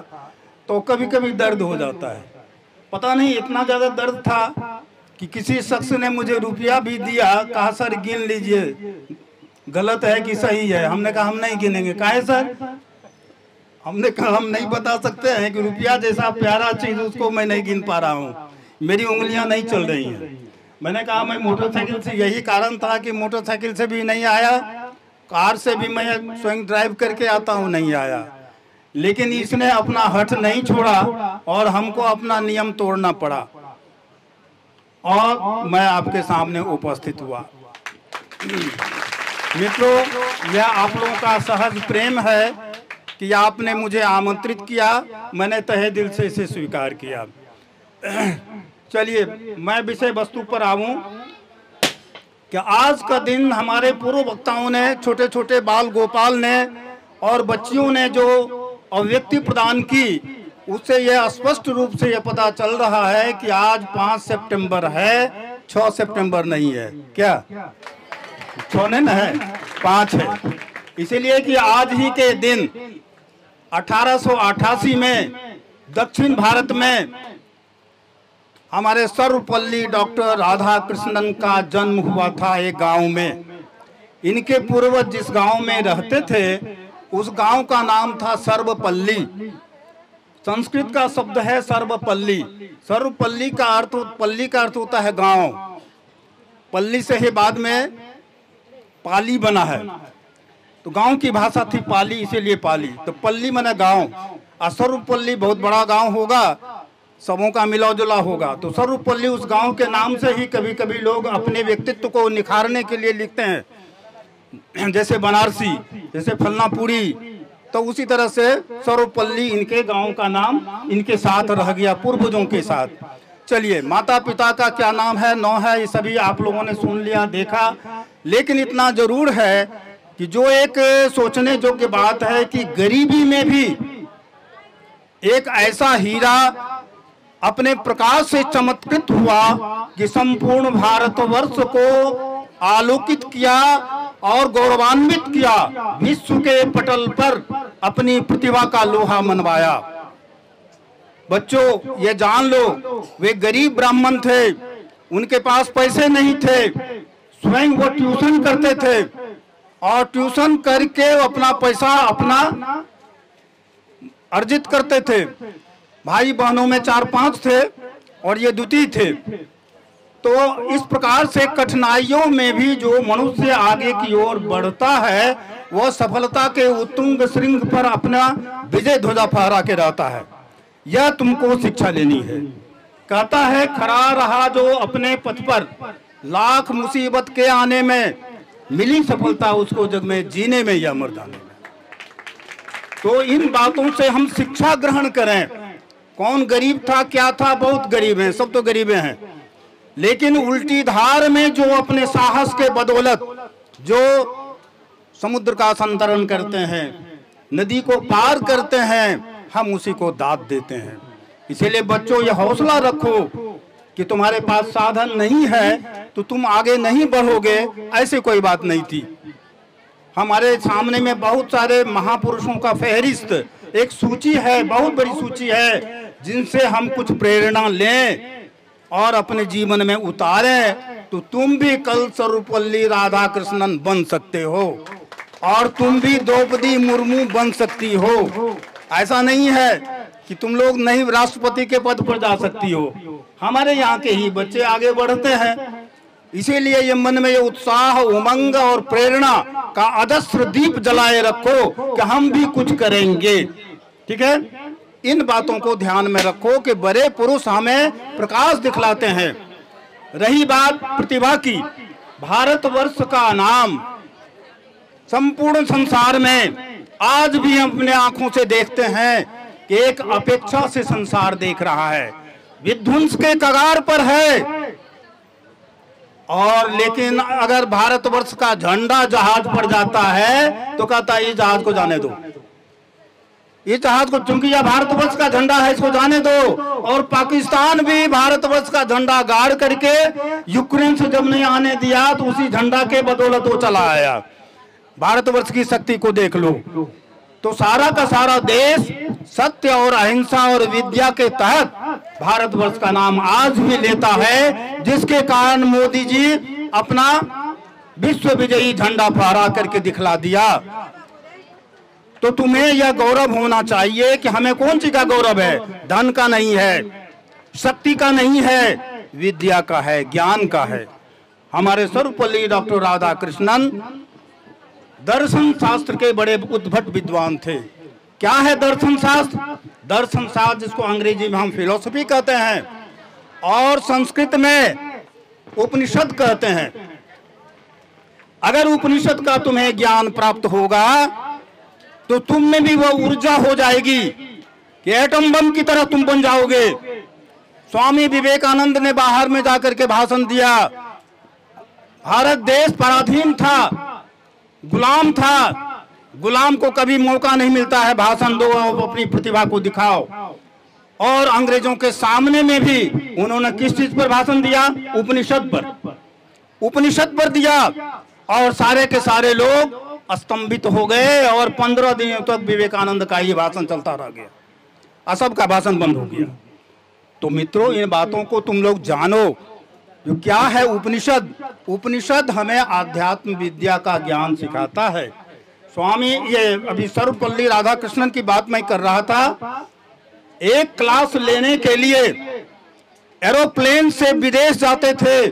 तो कभी कभी दर्द हो जाता है। पता नहीं इतना ज़्यादा दर्द था कि किसी शख्स ने मुझे रुपया भी दिया, कहा सर गिन लीजिए, गलत है कि सही है। हमने कहा हम नहीं गिनेंगे। काहे सर? हमने कहा हम नहीं बता सकते हैं कि रुपया जैसा प्यारा चीज उसको मैं नहीं गिन पा रहा हूँ, मेरी उंगलियां नहीं चल रही हैं। मैंने कहा मैं मोटरसाइकिल से, यही कारण था कि मोटरसाइकिल से भी नहीं आया, कार से भी मैं स्वयं ड्राइव करके आता हूँ, नहीं आया। लेकिन इसने अपना हठ नहीं छोड़ा और हमको अपना नियम तोड़ना पड़ा और मैं आपके सामने उपस्थित हुआ। मित्रों, यह आप लोगों का सहज प्रेम है कि आपने मुझे आमंत्रित किया, मैंने तहे दिल से इसे स्वीकार किया। चलिए मैं विषय वस्तु पर आऊं कि आज का दिन हमारे पूर्व वक्ताओं ने, छोटे छोटे बाल गोपाल ने और बच्चियों ने जो अभिव्यक्ति प्रदान की, उससे यह स्पष्ट रूप से यह पता चल रहा है कि आज 5 सितंबर है, 6 सितंबर नहीं है। क्या 6 नहीं है, 5 है। इसीलिए कि आज ही के दिन 1888 में दक्षिण भारत में हमारे सर्वपल्ली डॉक्टर राधा कृष्णन का जन्म हुआ था एक गांव में। इनके पूर्वज जिस गांव में रहते थे उस गांव का नाम था सर्वपल्ली। संस्कृत का शब्द है सर्वपल्ली। सर्वपल्ली का अर्थ, पल्ली का अर्थ होता है गांव। पल्ली से ही बाद में पाली बना है, तो गांव की भाषा थी पाली, इसीलिए पाली। तो पल्ली माने गांव, और सर्वपल्ली बहुत बड़ा गांव होगा, सबों का मिला जुला होगा। तो सर्वपल्ली उस गांव के नाम से ही कभी कभी लोग अपने व्यक्तित्व को निखारने के लिए लिखते हैं, जैसे बनारसी, जैसे फलनापुरी। तो उसी तरह से सर्वपल्ली इनके गांव का नाम इनके साथ रह गया, पूर्वजों के साथ। चलिए, माता पिता का क्या नाम है, नौ है, ये सभी आप लोगों ने सुन लिया, देखा। लेकिन इतना जरूर है कि जो एक सोचने योग्य बात है कि गरीबी में भी एक ऐसा हीरा अपने प्रकाश से चमत्कृत हुआ कि संपूर्ण भारतवर्ष को आलोकित किया और गौरवान्वित किया, विश्व के पटल पर अपनी प्रतिभा का लोहा मनवाया। बच्चों, ये जान लो, वे गरीब ब्राह्मण थे, उनके पास पैसे नहीं थे, स्वयं वो ट्यूशन करते थे और ट्यूशन करके अपना पैसा अपना अर्जित करते थे। भाई बहनों में 4-5 थे और ये द्वितीय थे। तो इस प्रकार से कठिनाइयों में भी जो मनुष्य आगे की ओर बढ़ता है, वह सफलता के उत्तुंग श्रृंग पर अपना विजय ध्वजा फहरा के रहता है। यह तुमको शिक्षा लेनी है। कहता है, खड़ा रहा जो अपने पथ पर, लाख मुसीबत के आने में मिली सफलता उसको जग में जीने में या मर्दाने में। तो इन बातों से हम शिक्षा ग्रहण करें। कौन गरीब था, क्या था? बहुत गरीब हैं, सब तो गरीबे हैं। लेकिन उल्टी धार में जो अपने साहस के बदौलत जो समुद्र का संतरण करते हैं, नदी को पार करते हैं, हम उसी को दाद देते हैं। इसीलिए बच्चों, ये हौसला रखो कि तुम्हारे पास साधन नहीं है तो तुम आगे नहीं बढ़ोगे, ऐसे कोई बात नहीं थी। हमारे सामने में बहुत सारे महापुरुषों का फहरिस्त, एक सूची है, बहुत बड़ी सूची है, जिनसे हम कुछ प्रेरणा लें और अपने जीवन में उतारें। तो तुम भी कल सर्वपल्ली राधा कृष्णन बन सकते हो और तुम भी द्रौपदी मुर्मू बन सकती हो। ऐसा नहीं है कि तुम लोग नहीं राष्ट्रपति के पद पर जा सकती हो। हमारे यहाँ के ही बच्चे आगे बढ़ते हैं। इसीलिए ये मन में ये उत्साह, उमंग और प्रेरणा का अजस्र दीप जलाए रखो कि हम भी कुछ करेंगे। ठीक है, इन बातों को ध्यान में रखो कि बड़े पुरुष हमें प्रकाश दिखलाते हैं। रही बात प्रतिभा की, भारतवर्ष का नाम संपूर्ण संसार में आज भी हम अपने आंखों से देखते हैं कि एक अपेक्षा से संसार देख रहा है, विध्वंस के कगार पर है। और लेकिन अगर भारतवर्ष का झंडा जहाज पर जाता है तो कहता है ये जहाज को जाने दो, ये जहाज को, चूंकि यह भारतवर्ष का झंडा है, इसको जाने दो। और पाकिस्तान भी भारतवर्ष का झंडा गाड़ करके यूक्रेन से जब नहीं आने दिया तो उसी झंडा के बदौलत वो चला आया। भारतवर्ष की शक्ति को देख लो। तो सारा का सारा देश सत्य और अहिंसा और विद्या के तहत भारतवर्ष का नाम आज भी लेता है, जिसके कारण मोदी जी अपना विश्व विजयी झंडा फहरा करके दिखला दिया। तो तुम्हें यह गौरव होना चाहिए कि हमें कौन सी का गौरव है? धन का नहीं है, शक्ति का नहीं है, विद्या का है, ज्ञान का है। हमारे सर्वपल्ली डॉक्टर राधाकृष्णन दर्शन शास्त्र के बड़े उद्भट विद्वान थे। क्या है दर्शन शास्त्र? दर्शन शास्त्र जिसको अंग्रेजी में हम फिलोसफी कहते हैं और संस्कृत में उपनिषद कहते हैं। अगर उपनिषद का तुम्हें ज्ञान प्राप्त होगा तो तुम में भी वह ऊर्जा हो जाएगी कि एटम बम की तरह तुम बन जाओगे। स्वामी विवेकानंद ने बाहर में जाकर के भाषण दिया। भारत देश पराधीन था, गुलाम था, गुलाम को कभी मौका नहीं मिलता है भाषण दो, अपनी प्रतिभा को दिखाओ। और अंग्रेजों के सामने में भी उन्होंने किस चीज पर भाषण दिया? उपनिषद पर, उपनिषद पर दिया। और सारे के सारे लोग स्तंभित हो गए और 15 दिनों तक विवेकानंद का ये भाषण चलता रह गया और सबका भाषण बंद हो गया। तो मित्रों, इन बातों को तुम लोग जानो। जो क्या है उपनिषद? उपनिषद हमें आध्यात्म विद्या का ज्ञान सिखाता है। स्वामी, ये अभी सर्वपल्ली राधाकृष्णन की बात मैं कर रहा था। एक क्लास लेने के लिए एरोप्लेन से विदेश जाते थे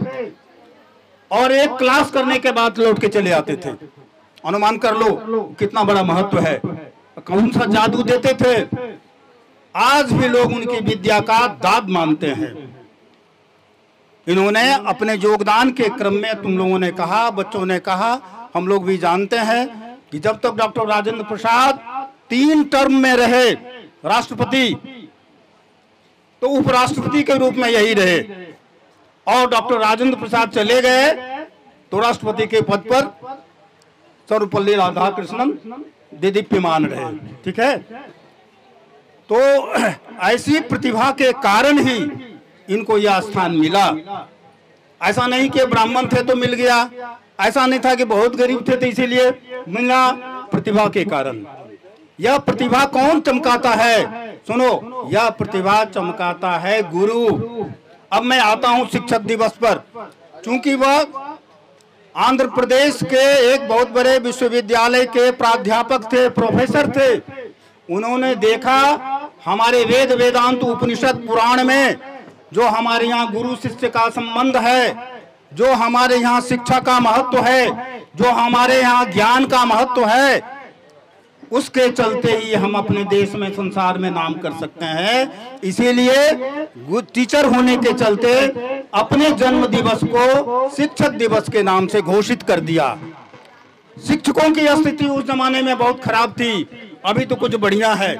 और एक क्लास करने के बाद लौट के चले आते थे। अनुमान कर लो कितना बड़ा महत्व है, कौन सा जादू देते थे। आज भी लोग उनकी विद्या का दाद मानते हैं। इन्होंने अपने योगदान के क्रम में, तुम लोगों ने कहा, बच्चों ने कहा, हम लोग भी जानते हैं कि जब तक डॉक्टर राजेंद्र प्रसाद 3 टर्म में रहे राष्ट्रपति, तो उपराष्ट्रपति के रूप में यही रहे। और डॉक्टर राजेंद्र प्रसाद चले गए तो राष्ट्रपति के पद पर सर्वपल्ली राधाकृष्णन देदीप्यमान रहे। ठीक है, तो ऐसी प्रतिभा के कारण ही इनको यह स्थान मिला। ऐसा नहीं कि ब्राह्मण थे तो मिल गया, ऐसा नहीं था कि बहुत गरीब थे तो इसीलिए मिला, प्रतिभा के कारण। यह प्रतिभा कौन चमकाता है? सुनो, यह प्रतिभा चमकाता है गुरु। अब मैं आता हूं शिक्षक दिवस पर। चूंकि वह आंध्र प्रदेश के एक बहुत बड़े विश्वविद्यालय के प्राध्यापक थे, प्रोफेसर थे। उन्होंने देखा हमारे वेद वेदांत उपनिषद पुराण में जो हमारे यहाँ गुरु शिष्य का संबंध है, जो हमारे यहाँ शिक्षा का महत्व है, जो हमारे यहाँ ज्ञान का महत्व है, उसके चलते ही हम अपने देश में, संसार में नाम कर सकते हैं। इसीलिए टीचर होने के चलते अपने जन्म दिवस को शिक्षक दिवस के नाम से घोषित कर दिया। शिक्षकों की स्थिति उस जमाने में बहुत खराब थी, अभी तो कुछ बढ़िया है।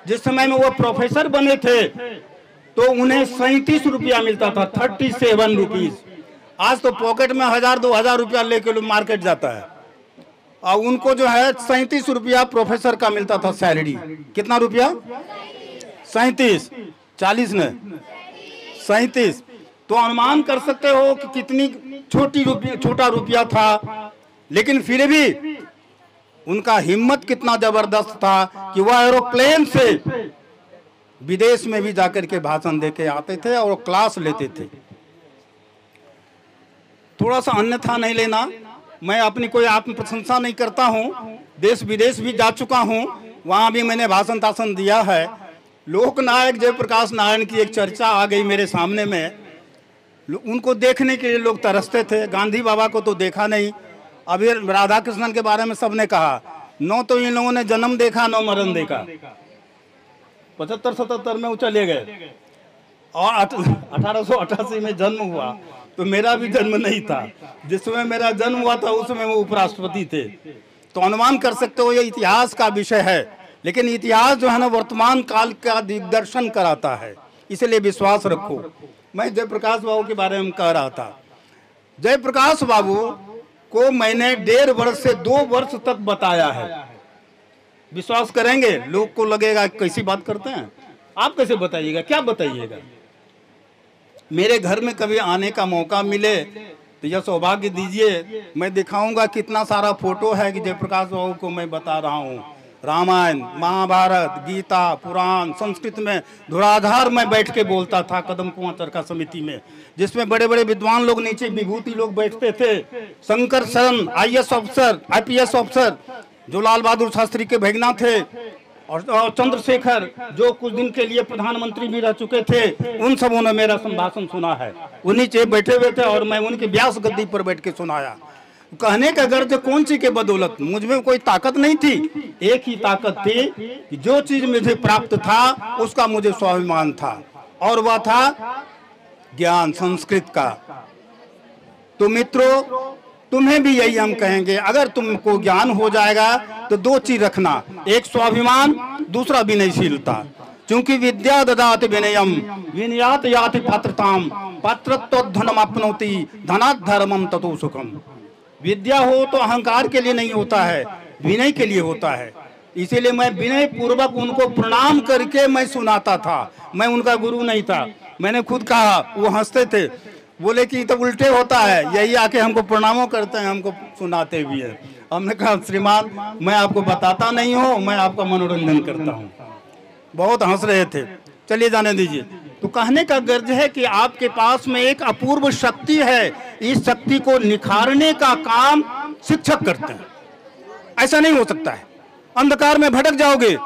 जिस समय में वो प्रोफेसर बने थे तो उन्हें 37 रुपया मिलता था, 37 रुपीज। आज तो पॉकेट में 1000-2000 रुपया लेके मार्केट जाता है और उनको जो है 37 रुपया प्रोफेसर का मिलता था सैलरी। कितना रुपया? 37, 40 ने 37। तो अनुमान कर सकते हो कि कितनी छोटा रुपया था, लेकिन फिर भी उनका हिम्मत कितना जबरदस्त था कि वह एरोप्लेन से विदेश में भी जाकर के भाषण देके आते थे और क्लास लेते थे। थोड़ा सा अन्यथा नहीं लेना, मैं अपनी कोई आत्म प्रशंसा नहीं करता हूँ। देश विदेश भी जा चुका हूँ, वहाँ भी मैंने भाषण ताषण दिया है। लोकनायक जयप्रकाश नारायण की एक चर्चा आ गई मेरे सामने में, उनको देखने के लिए लोग तरसते थे। गांधी बाबा को तो देखा नहीं। अभी राधाकृष्णन के बारे में सबने कहा, नो तो इन लोगों ने जन्म देखा, नो मरण देखा। 75-77 में वो चले गए और 1888 में जन्म हुआ। तो मेरा भी जन्म नहीं था। जिसमें मेरा जन्म हुआ था उसमें वो उपराष्ट्रपति थे। तो अनुमान कर सकते हो ये इतिहास का विषय है, लेकिन इतिहास जो है ना वर्तमान काल का दिग्दर्शन कराता है, इसलिए विश्वास रखो। मैं जयप्रकाश बाबू के बारे में कह रहा था। जयप्रकाश बाबू को मैंने 1.5 वर्ष से 2 वर्ष तक बताया है। विश्वास करेंगे? लोग को लगेगा कैसी बात करते हैं, आप कैसे बताइएगा, क्या बताइएगा। मेरे घर में कभी आने का मौका मिले तो यह सौभाग्य दीजिए, मैं दिखाऊंगा कितना सारा फोटो है कि जयप्रकाश बाबू को मैं बता रहा हूँ। रामायण, महाभारत, गीता, पुराण, संस्कृत में धुराधार में बैठ के बोलता था कदम कुआं चरखा समिति में, जिसमें बड़े बड़े विद्वान लोग नीचे विभूति लोग बैठते थे। शंकर शरण IAS ऑफिसर, IPS ऑफिसर जो लाल बहादुर शास्त्री के भगना थे, और चंद्रशेखर जो कुछ दिन के लिए प्रधानमंत्री भी रह चुके थे, उन सबों ने मेरा संभाषण सुना है। वो नीचे बैठे हुए थे और मैं उनकी व्यास गद्दी पर बैठ के सुनाया। कहने का गर्ज कौन सी के बदौलत, मुझ में कोई ताकत नहीं थी, एक ही ताकत थी कि जो चीज मुझे प्राप्त था उसका मुझे स्वाभिमान था, और वह था ज्ञान संस्कृत का। तो मित्रों, तुम्हें भी यही हम कहेंगे, अगर तुमको ज्ञान हो जाएगा तो 2 चीज रखना, एक स्वाभिमान, दूसरा विनयशीलता। क्योंकि विद्या ददाति विनयम विनयात याति पात्रताम पात्रत्व धनम अपनोति धनात् धर्मम ततो सुखम। विद्या हो तो अहंकार के लिए नहीं होता है, विनय के लिए होता है। इसीलिए मैं विनय पूर्वक उनको प्रणाम करके मैं सुनाता था। मैं उनका गुरु नहीं था। मैंने खुद कहा, वो हंसते थे, बोले कि तो उल्टे होता है, यही आके हमको प्रणामों करते हैं, हमको सुनाते भी है। हमने कहा श्रीमान, मैं आपको बताता नहीं हूँ, मैं आपका मनोरंजन करता हूँ। बहुत हंस रहे थे, चलिए जाने दीजिए। तो कहने का गर्ज है कि आपके पास में एक अपूर्व शक्ति है, इस शक्ति को निखारने का काम शिक्षक करते हैं। ऐसा नहीं हो सकता है, अंधकार में भटक जाओगे।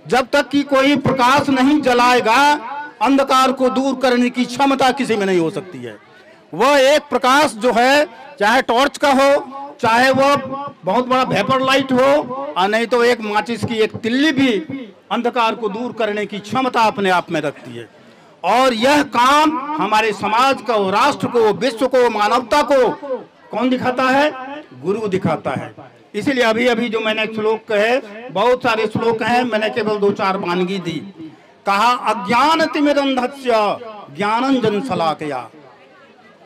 जब तक कि कोई प्रकाश नहीं जलाएगा, अंधकार को दूर करने की क्षमता किसी में नहीं हो सकती है। वह एक प्रकाश जो है, चाहे टॉर्च का हो, चाहे वह बहुत बड़ा वेपर लाइट हो, और नहीं तो एक माचिस की एक तिल्ली भी अंधकार को दूर करने की क्षमता अपने आप में रखती है। और यह काम हमारे समाज को, राष्ट्र को, विश्व को, मानवता को कौन दिखाता है? गुरु दिखाता है। इसीलिए अभी अभी जो मैंने श्लोक कहे, बहुत सारे श्लोक हैं, मैंने केवल 2-4 वानगी दी। कहा अज्ञान तिमिरंधस्य ज्ञानंजन शलाकया।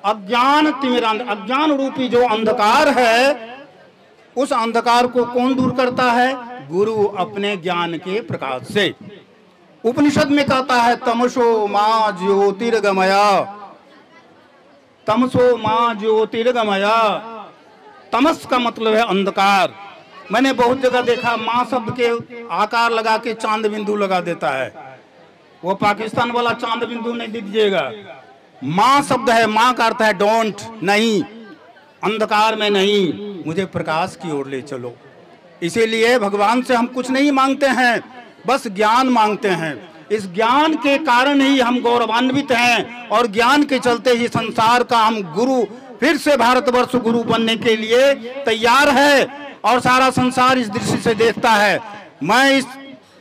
अज्ञान तिमिरंध, अज्ञान रूपी जो अंधकार है, उस अंधकार को कौन दूर करता है? गुरु अपने ज्ञान के प्रकाश से। उपनिषद में कहता है तमसो मां ज्योतिर्गमया, तमसो मां ज्योतिर्गमया। तमस का मतलब है अंधकार। मैंने बहुत जगह देखा, मां शब्द के आकार लगा के चांद बिंदु लगा देता है। वो पाकिस्तान वाला चांद बिंदु नहीं दीजिएगा। मां शब्द है, मां का अर्थ है डोंट, नहीं, अंधकार में नहीं, मुझे प्रकाश की ओर ले चलो। इसीलिए भगवान से हम कुछ नहीं मांगते हैं, बस ज्ञान मांगते हैं। इस ज्ञान के कारण ही हम गौरवान्वित हैं, और ज्ञान के चलते ही संसार का हम गुरु, फिर से भारतवर्ष गुरु बनने के लिए तैयार है। और सारा संसार इस दृष्टि से देखता है। मैं इस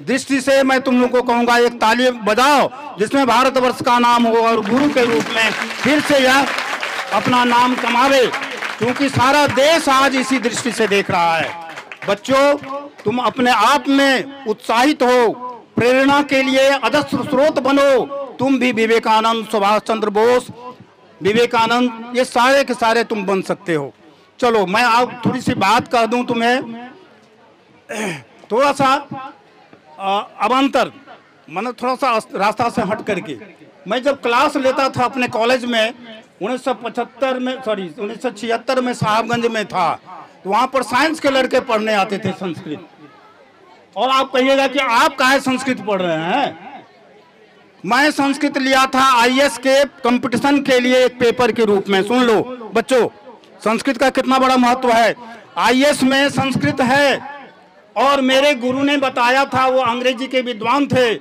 दृष्टि से मैं तुम लोगों को कहूंगा, एक ताली बजाओ जिसमें भारतवर्ष का नाम हो और गुरु के रूप में फिर से यह अपना नाम कमावे, क्योंकि सारा देश आज इसी दृष्टि से देख रहा है। बच्चों, तुम अपने आप में उत्साहित हो, प्रेरणा के लिए अजस्र स्रोत बनो। तुम भी विवेकानंद, सुभाष चंद्र बोस, विवेकानंद, ये सारे के सारे तुम बन सकते हो। चलो मैं आप थोड़ी सी बात कह दूं तुम्हें, थोड़ा सा अवान्तर, मतलब थोड़ा सा रास्ता से हट करके। मैं जब क्लास लेता था अपने कॉलेज में 1976 में साहबगंज में था, तो वहाँ पर साइंस के लड़के पढ़ने आते थे संस्कृत। और आप कहिएगा कि आप काहे संस्कृत पढ़ रहे हैं? मैं संस्कृत लिया था IAS के कंपटीशन के लिए एक पेपर के रूप में। सुन लो बच्चों, संस्कृत का कितना बड़ा महत्व है। IAS में संस्कृत है, और मेरे गुरु ने बताया था, वो अंग्रेजी के विद्वान थे,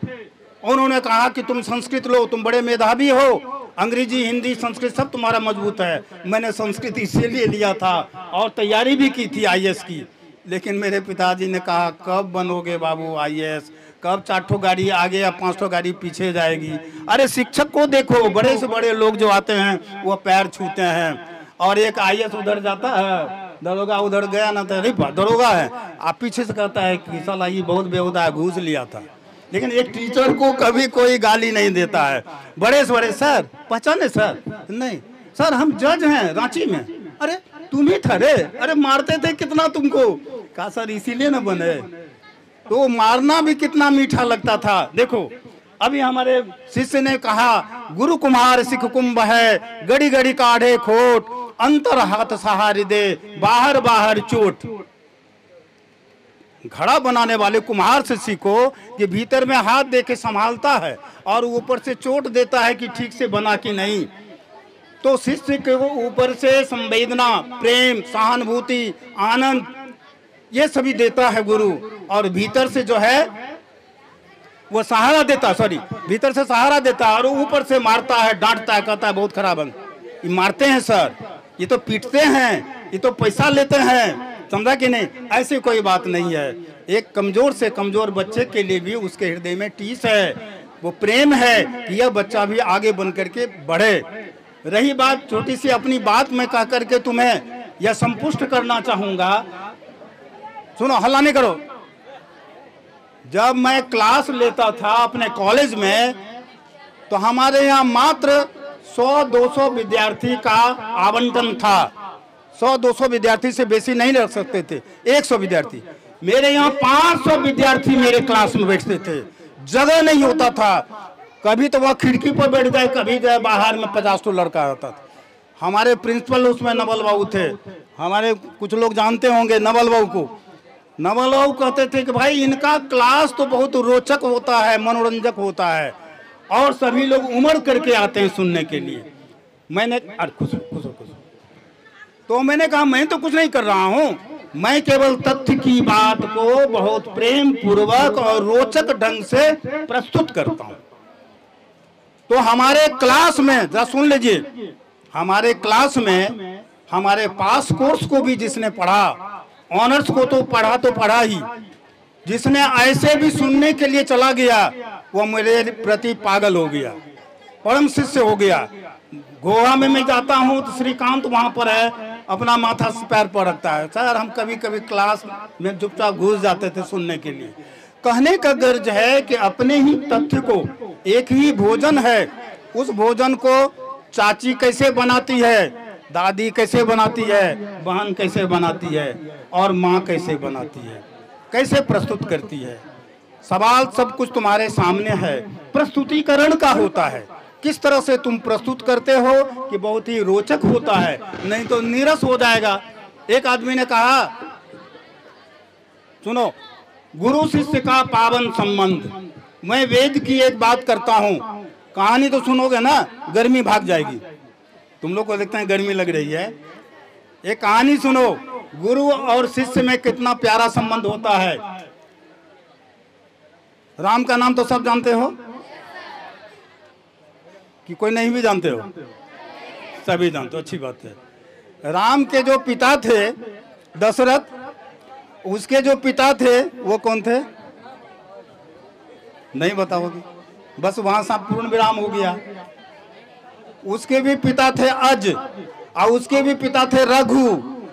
उन्होंने कहा कि तुम संस्कृत लो, तुम बड़े मेधावी हो, अंग्रेजी, हिंदी, संस्कृत सब तुम्हारा मजबूत है। मैंने संस्कृत इसीलिए लिया था और तैयारी भी की थी IAS की। लेकिन मेरे पिताजी ने कहा, कब बनोगे बाबू IAS, कब 4 गाड़ी आगे या 5 गाड़ी पीछे जाएगी। अरे शिक्षक को देखो, बड़े से बड़े लोग जो आते हैं वो पैर छूते हैं, और एक IAS उधर जाता है, दरोगा उधर गया ना, तो दरोगा है, आप पीछे से कहता है कि साला ये बहुत बेहुदा है, घूस लिया था। लेकिन एक टीचर को कभी कोई गाली नहीं देता है। बड़े से बड़े, सर पहचाने सर? नहीं सर, हम जज हैं रांची में। अरे तुम ही था रे, अरे मारते थे कितना तुमको। कहा सर इसीलिए ना बने, तो मारना भी कितना मीठा लगता था। देखो अभी हमारे शिष्य ने कहा, गुरु कुम्हार सिख कुंभ है, गड़ी गड़ी काढ़े खोट, अंतर हाथ सहारे दे, बाहर बाहर चोट। घड़ा बनाने वाले कुम्हार से सीखो कि भीतर में हाथ दे के संभालता है और ऊपर से चोट देता है कि ठीक से बना कि नहीं। तो शिष्य के ऊपर से संवेदना, प्रेम, सहानुभूति, आनंद, ये सभी देता है गुरु, और भीतर से जो है वो सहारा देता, भीतर से सहारा देता है, और ऊपर से मारता है, डांटता है, कहता है बहुत खराब है। ये मारते हैं सर, ये तो पीटते हैं, ये तो पैसा लेते हैं, समझा कि नहीं? ऐसी कोई बात नहीं है। एक कमजोर से कमजोर बच्चे के लिए भी उसके हृदय में टीस है, वो प्रेम है कि यह बच्चा भी आगे बन करके बढ़े। रही बात छोटी सी अपनी बात में कह करके तुम्हें यह संपुष्ट करना चाहूंगा, सुनो, हल्ला नहीं करो। जब मैं क्लास लेता था अपने कॉलेज में, तो हमारे यहाँ मात्र 100-200 विद्यार्थी का आवंटन था। 100-200 विद्यार्थी से बेसी नहीं रख सकते थे, 100 विद्यार्थी। मेरे यहाँ 500 विद्यार्थी मेरे क्लास में बैठते थे, जगह नहीं होता था। कभी तो वह खिड़की पर बैठ जाए, कभी जाए बाहर में 50 तो लड़का होता था। हमारे प्रिंसिपल उसमें नवल बाबू थे, हमारे कुछ लोग जानते होंगे नवल बाबू को। नवल बाबू कहते थे कि भाई इनका क्लास तो बहुत रोचक होता है, मनोरंजक होता है, और सभी लोग उमड़ करके आते हैं सुनने के लिए। मैंने खुश तो मैंने कहा मैं तो कुछ नहीं कर रहा हूँ, मैं केवल तथ्य की बात को बहुत प्रेम पूर्वक और रोचक ढंग से प्रस्तुत करता हूँ। तो हमारे क्लास में, जरा सुन लीजिए, हमारे क्लास में हमारे पास कोर्स को भी जिसने पढ़ा, ऑनर्स को तो पढ़ा ही, जिसने ऐसे भी सुनने के लिए चला गया, वो मेरे प्रति पागल हो गया, परम शिष्य हो गया। गोवा में मैं जाता हूँ तो श्रीकांत वहाँ पर है, अपना माथा पैर पर रखता है। सर हम कभी कभी क्लास में चुपचाप घुस जाते थे सुनने के लिए। कहने का गर्ज है कि अपने ही तथ्य को, एक ही भोजन है, उस भोजन को चाची कैसे बनाती है, दादी कैसे बनाती है, बहन कैसे बनाती है, और माँ कैसे बनाती है, कैसे प्रस्तुत करती है। सवाल सब कुछ तुम्हारे सामने है, प्रस्तुतिकरण का होता है। किस तरह से तुम प्रस्तुत करते हो कि बहुत ही रोचक होता है, नहीं तो नीरस हो जाएगा। एक आदमी ने कहा, सुनो, गुरु शिष्य का पावन संबंध। मैं वेद की एक बात करता हूँ, कहानी तो सुनोगे ना, गर्मी भाग जाएगी। तुम लोग को देखते हैं गर्मी लग रही है, एक कहानी सुनो। गुरु और शिष्य में कितना प्यारा संबंध होता है। राम का नाम तो सब जानते हो कि कोई नहीं भी जानते हो? सभी जानते हो, अच्छी बात है। राम के जो पिता थे दशरथ, उसके जो पिता थे वो कौन थे? नहीं बताओगे, बस वहां से पूर्ण विराम हो गया। उसके भी पिता थे अज, और उसके भी पिता थे रघु,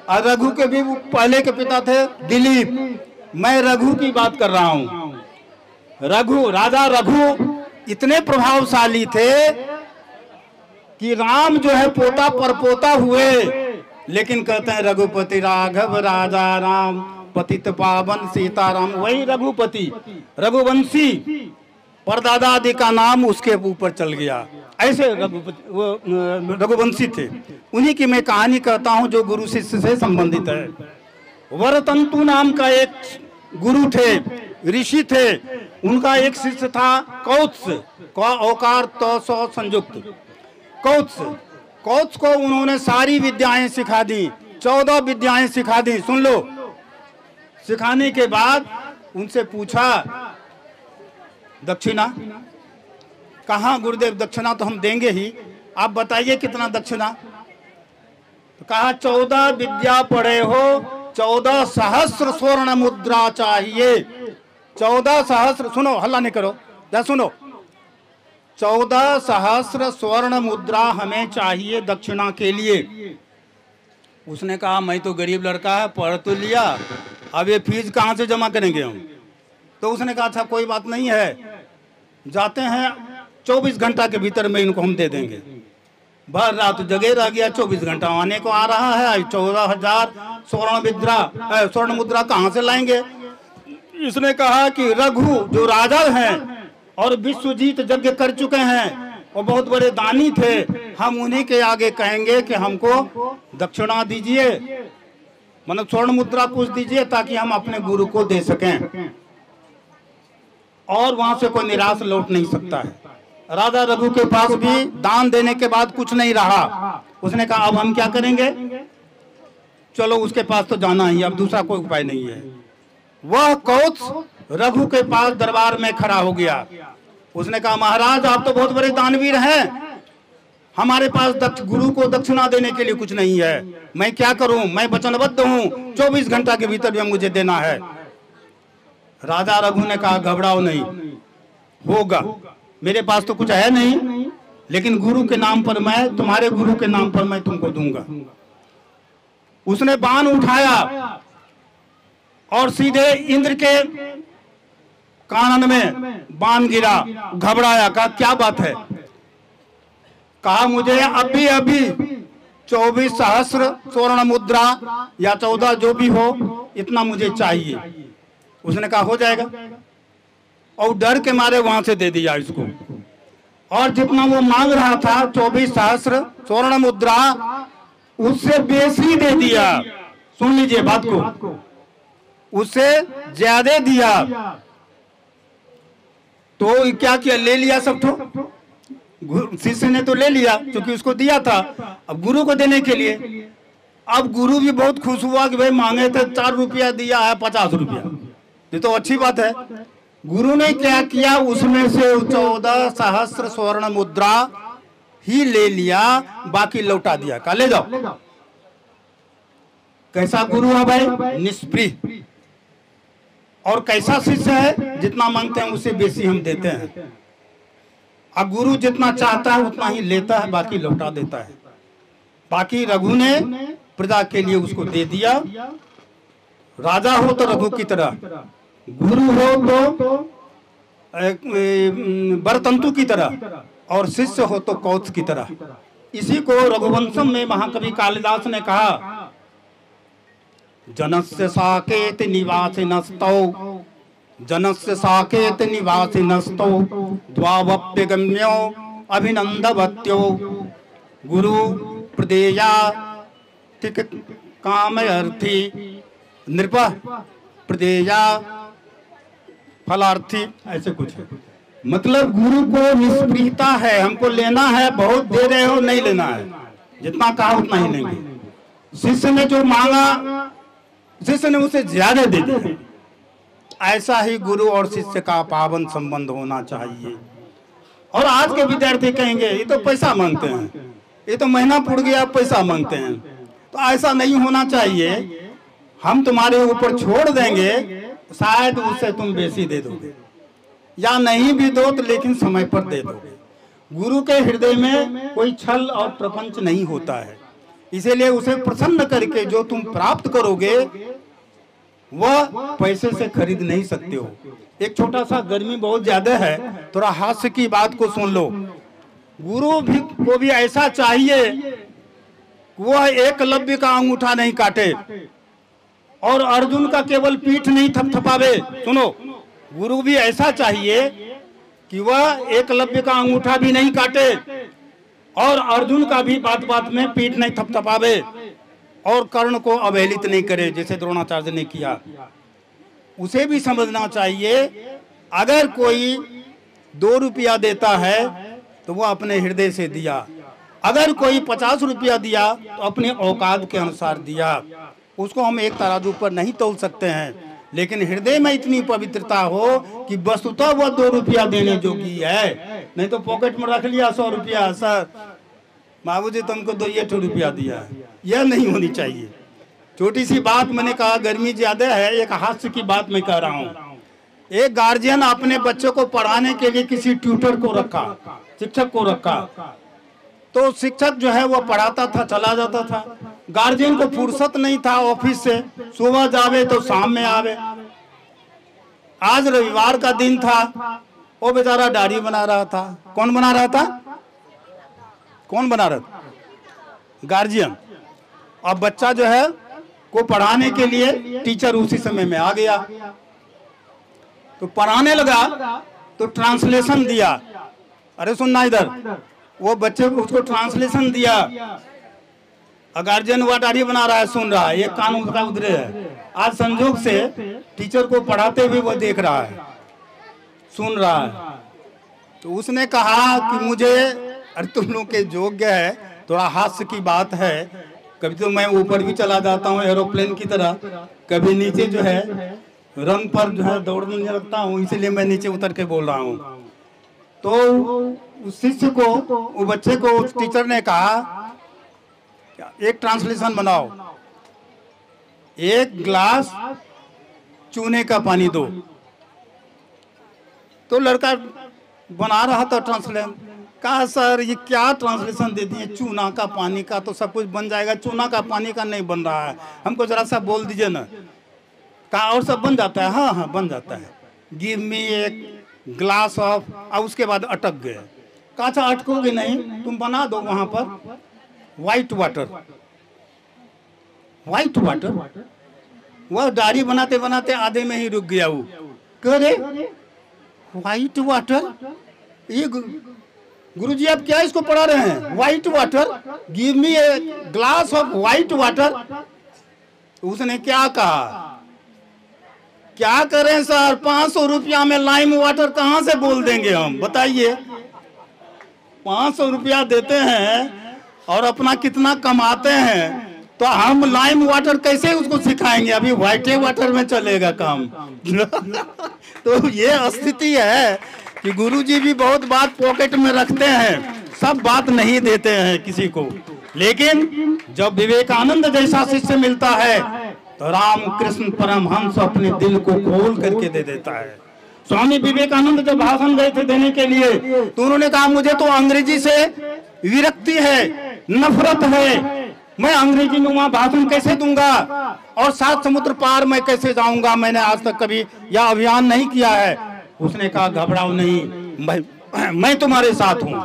और रघु के भी पहले के पिता थे दिलीप। मैं रघु की बात कर रहा हूं। रघु, राजा रघु इतने प्रभावशाली थे कि राम जो है पोता परपोता हुए, लेकिन कहते हैं रघुपति राघव राजा राम, पतित पावन सीताराम। वही रघुपति, रघुवंशी, परदादा आदि का नाम उसके ऊपर चल गया। ऐसे रघुवंशी थे। उन्हीं की मैं कहानी कहता हूं जो गुरु शिष्य से संबंधित है। वरतंतु नाम का एक गुरु थे, ऋषि थे। उनका एक शिष्य था कौत्स, औकार तो सौ संयुक्त। कौत्स को उन्होंने सारी विद्याएं सिखा दी, 14 विद्याएं सिखा दी। सुन लो। सिखाने के बाद उनसे पूछा दक्षिणा कहाँ? गुरुदेव दक्षिणा तो हम देंगे ही, आप बताइए कितना दक्षिणा? तो कहा 14 विद्या पढ़े हो, 14 सहस्र स्वर्ण मुद्रा चाहिए। 14 सहस्र, सुनो हल्ला नहीं करो, जा सुनो, 14 सहस्र स्वर्ण मुद्रा हमें चाहिए दक्षिणा के लिए। उसने कहा मैं तो गरीब लड़का है, पढ़ तो लिया, अब ये फीस कहाँ से जमा करेंगे हम। तो उसने कहा अच्छा कोई बात नहीं है, जाते हैं 24 घंटा के भीतर में इनको हम दे देंगे। भर रात जगह रह गया, 24 घंटा आने को आ रहा है, 14,000 स्वर्ण मुद्रा कहाँ से लाएंगे। इसने कहा कि रघु जो राजा हैं और विश्वजीत यज्ञ कर चुके हैं और बहुत बड़े दानी थे, हम उन्हीं के आगे कहेंगे कि हमको दक्षिणा दीजिए, मतलब स्वर्ण मुद्रा कुछ दीजिए ताकि हम अपने गुरु को दे सकें, और वहां से कोई निराश लौट नहीं सकता है। राजा रघु के पास भी दान देने के बाद कुछ नहीं रहा। उसने कहा अब हम क्या करेंगे, चलो उसके पास तो जाना ही, अब दूसरा कोई उपाय नहीं है। वह कौत्स रघु के पास दरबार में खड़ा हो गया। उसने कहा महाराज आप तो बहुत बड़े दानवीर हैं, हमारे पास गुरु को दक्षिणा देने के लिए कुछ नहीं है, मैं क्या करूं, मैं वचनबद्ध हूं, 24 घंटा के भीतर भी मुझे देना है। राजा रघु ने कहा घबराओ नहीं, होगा, मेरे पास तो कुछ है नहीं, लेकिन गुरु के नाम पर मैं, तुम्हारे गुरु के नाम पर मैं तुमको दूंगा। उसने बाण उठाया और सीधे इंद्र के कानन में बाण गिरा। घबराया, कहा क्या बात है, कहा मुझे अभी अभी 24 सहस्र स्वर्ण मुद्रा या 14 जो भी हो इतना मुझे चाहिए। उसने कहा हो जाएगा, और डर के मारे वहां से दे दिया इसको, और जितना वो मांग रहा था 24 सहस्र स्वर्ण मुद्रा उससे बेसी दे दिया। सुन लीजिए बात को, उससे ज्यादा दिया। तो क्या किया, ले लिया सब तो शिष्य ने तो ले लिया क्योंकि उसको दिया था, अब गुरु को देने के लिए। अब गुरु भी बहुत खुश हुआ कि भाई मांगे थे 4 रुपया दिया है 50 रुपया, ये तो अच्छी बात है। गुरु ने क्या किया, उसमें से 14 सहस्र स्वर्ण मुद्रा ही ले लिया, बाकी लौटा दिया, कहा ले जाओ। कैसा गुरु है भाई, निष्प्रिय। और कैसा शिष्य है, जितना मांगते हैं उससे बेसी हम देते हैं। अब गुरु जितना चाहता है उतना ही लेता है, बाकी लौटा देता है। बाकी रघु ने प्रजा के लिए उसको दे दिया। राजा हो तो रघु की तरह, गुरु हो तो बरतंतु की तरह, और शिष्य हो तो कौत्स की तरह। इसी को रघुवंशम में महाकवि कालिदास ने कहा, जनस्य साकेत निवासिनस्तौ, जनस्य साकेत निवासिनस्तौ, द्वावप्य गम्यो अभिनंदवत्यो, गुरु प्रदेया तिक कामयर्थी, नृप प्रदेया फलार्थी, ऐसे कुछ है। मतलब गुरु को निष्प्रियता है, हमको लेना है, बहुत दे रहे हो, नहीं लेना है, जितना कहा उतना ही लेंगे। शिष्य ने जो मांगा, शिष्य ने उसे ज्यादा दे दिया। ऐसा ही गुरु और शिष्य का पावन संबंध होना चाहिए। और आज के विद्यार्थी कहेंगे ये तो पैसा मांगते हैं, ये तो महीना पूड़ गया पैसा मांगते हैं, तो ऐसा नहीं होना चाहिए। हम तुम्हारे ऊपर छोड़ देंगे, शायद उससे तुम बेसी दे दोगे, या नहीं भी दो तो लेकिन समय पर दे दोगे। गुरु के हृदय में कोई छल और प्रपंच नहीं होता है, इसीलिए उसे प्रसन्न करके जो तुम प्राप्त करोगे वह पैसे से खरीद नहीं सकते हो। एक छोटा सा, गर्मी बहुत ज्यादा है, थोड़ा हास्य की बात को सुन लो। गुरु भी को भी ऐसा चाहिए वह एकलव्य का अंगूठा नहीं काटे और अर्जुन का केवल पीठ नहीं थपथपावे। सुनो, गुरु भी ऐसा चाहिए कि वह एकलव्य का अंगूठा भी नहीं काटे और अर्जुन का भी बात बात में पीठ नहीं थपथपावे और कर्ण को अवहेलित नहीं करे जैसे द्रोणाचार्य ने किया। उसे भी समझना चाहिए, अगर कोई 2 रुपया देता है तो वो अपने हृदय से दिया, अगर कोई 50 रुपया दिया तो अपने औकात के अनुसार दिया। उसको हम एक तराजू पर नहीं तोल सकते हैं, लेकिन हृदय में इतनी पवित्रता हो कि वस्तुतः वह 2 रुपया देने जोगी है, नहीं तो पॉकेट में रख लिया 100 रुपया, सर बाबूजी तुमको 2 रुपया दिया है, यह नहीं होनी चाहिए। छोटी सी बात मैंने कहा, गर्मी ज्यादा है, एक हास्य की बात मैं कह रहा हूँ। एक गार्जियन अपने बच्चे को पढ़ाने के लिए किसी ट्यूटर को रखा, शिक्षक को रखा, तो शिक्षक जो है वो पढ़ाता था, चला जाता था। गार्जियन को फुर्सत नहीं था ऑफिस से, सुबह जावे तो शाम में आवे। आज रविवार का दिन था, वो बेचारा डायरी बना रहा था। कौन बना रहा था? कौन बना रहा था? गार्जियन। अब बच्चा जो है को पढ़ाने के लिए टीचर उसी समय में आ गया, तो पढ़ाने लगा तो ट्रांसलेशन दिया। अरे सुनना इधर, वो बच्चे को उसको ट्रांसलेशन दिया, गार्जियन वो डायरी बना रहा है, सुन रहा है, ये कान उसका उधरे है। आज संजोग से टीचर को पढ़ाते हुए वो देख रहा है, सुन रहा है। तो उसने कहा कि मुझे, अरे तुम लोग के योग्य है, थोड़ा हास्य की बात है, कभी तो मैं ऊपर भी चला जाता हूँ एरोप्लेन की तरह, कभी नीचे जो है रंग पर जो है दौड़ने लगता हूँ, इसलिए मैं नीचे उतर के बोल रहा हूँ। तो उस शिष्य को, वो बच्चे को उस टीचर ने कहा एक ट्रांसलेशन बनाओ, एक गिलास चूने का पानी दो। तो लड़का बना रहा था ट्रांसलेशन, कहा सर ये क्या ट्रांसलेशन दे दिए, चूना का पानी का तो सब कुछ बन जाएगा, चूना का पानी का नहीं बन रहा है, हमको जरा सा बोल दीजिए ना। कहा और सब बन जाता है? हाँ हाँ बन जाता है, गिव मी एक ग्लास ऑफ। और उसके बाद अटक गए। कहा अच्छा अटकोगे नहीं, तुम बना दो वहां पर व्हाइट वाटर। White water? वह डायरी बनाते बनाते आधे में ही रुक गया। वो कह रहे व्हाइट वाटर, ये गुरुजी आप क्या इसको पढ़ा रहे हैं? White water, give me a glass of white water. उसने क्या कहा? क्या करें सर, 500 रुपया में लाइम वाटर कहाँ से बोल देंगे हम, बताइए। 500 रुपया देते हैं और अपना कितना कमाते हैं, तो हम लाइम वाटर कैसे उसको सिखाएंगे? अभी व्हाइट वाटर में चलेगा काम। तो ये स्थिति है कि गुरुजी भी बहुत बात पॉकेट में रखते हैं, सब बात नहीं देते हैं किसी को। लेकिन जब विवेकानंद जैसा शिष्य मिलता है तो रामकृष्ण परमहंस अपने दिल को खोल करके दे देता है। स्वामी विवेकानंद जब भाषण गए थे देने के लिए, तो उन्होंने कहा मुझे तो अंग्रेजी से विरक्ति है, नफरत है, मैं अंग्रेजी में वहां भाषण कैसे दूंगा और 7 समुद्र पार मैं कैसे जाऊंगा, मैंने आज तक कभी यह अभियान नहीं किया है। उसने कहा घबराओ नहीं, मैं तुम्हारे साथ हूं।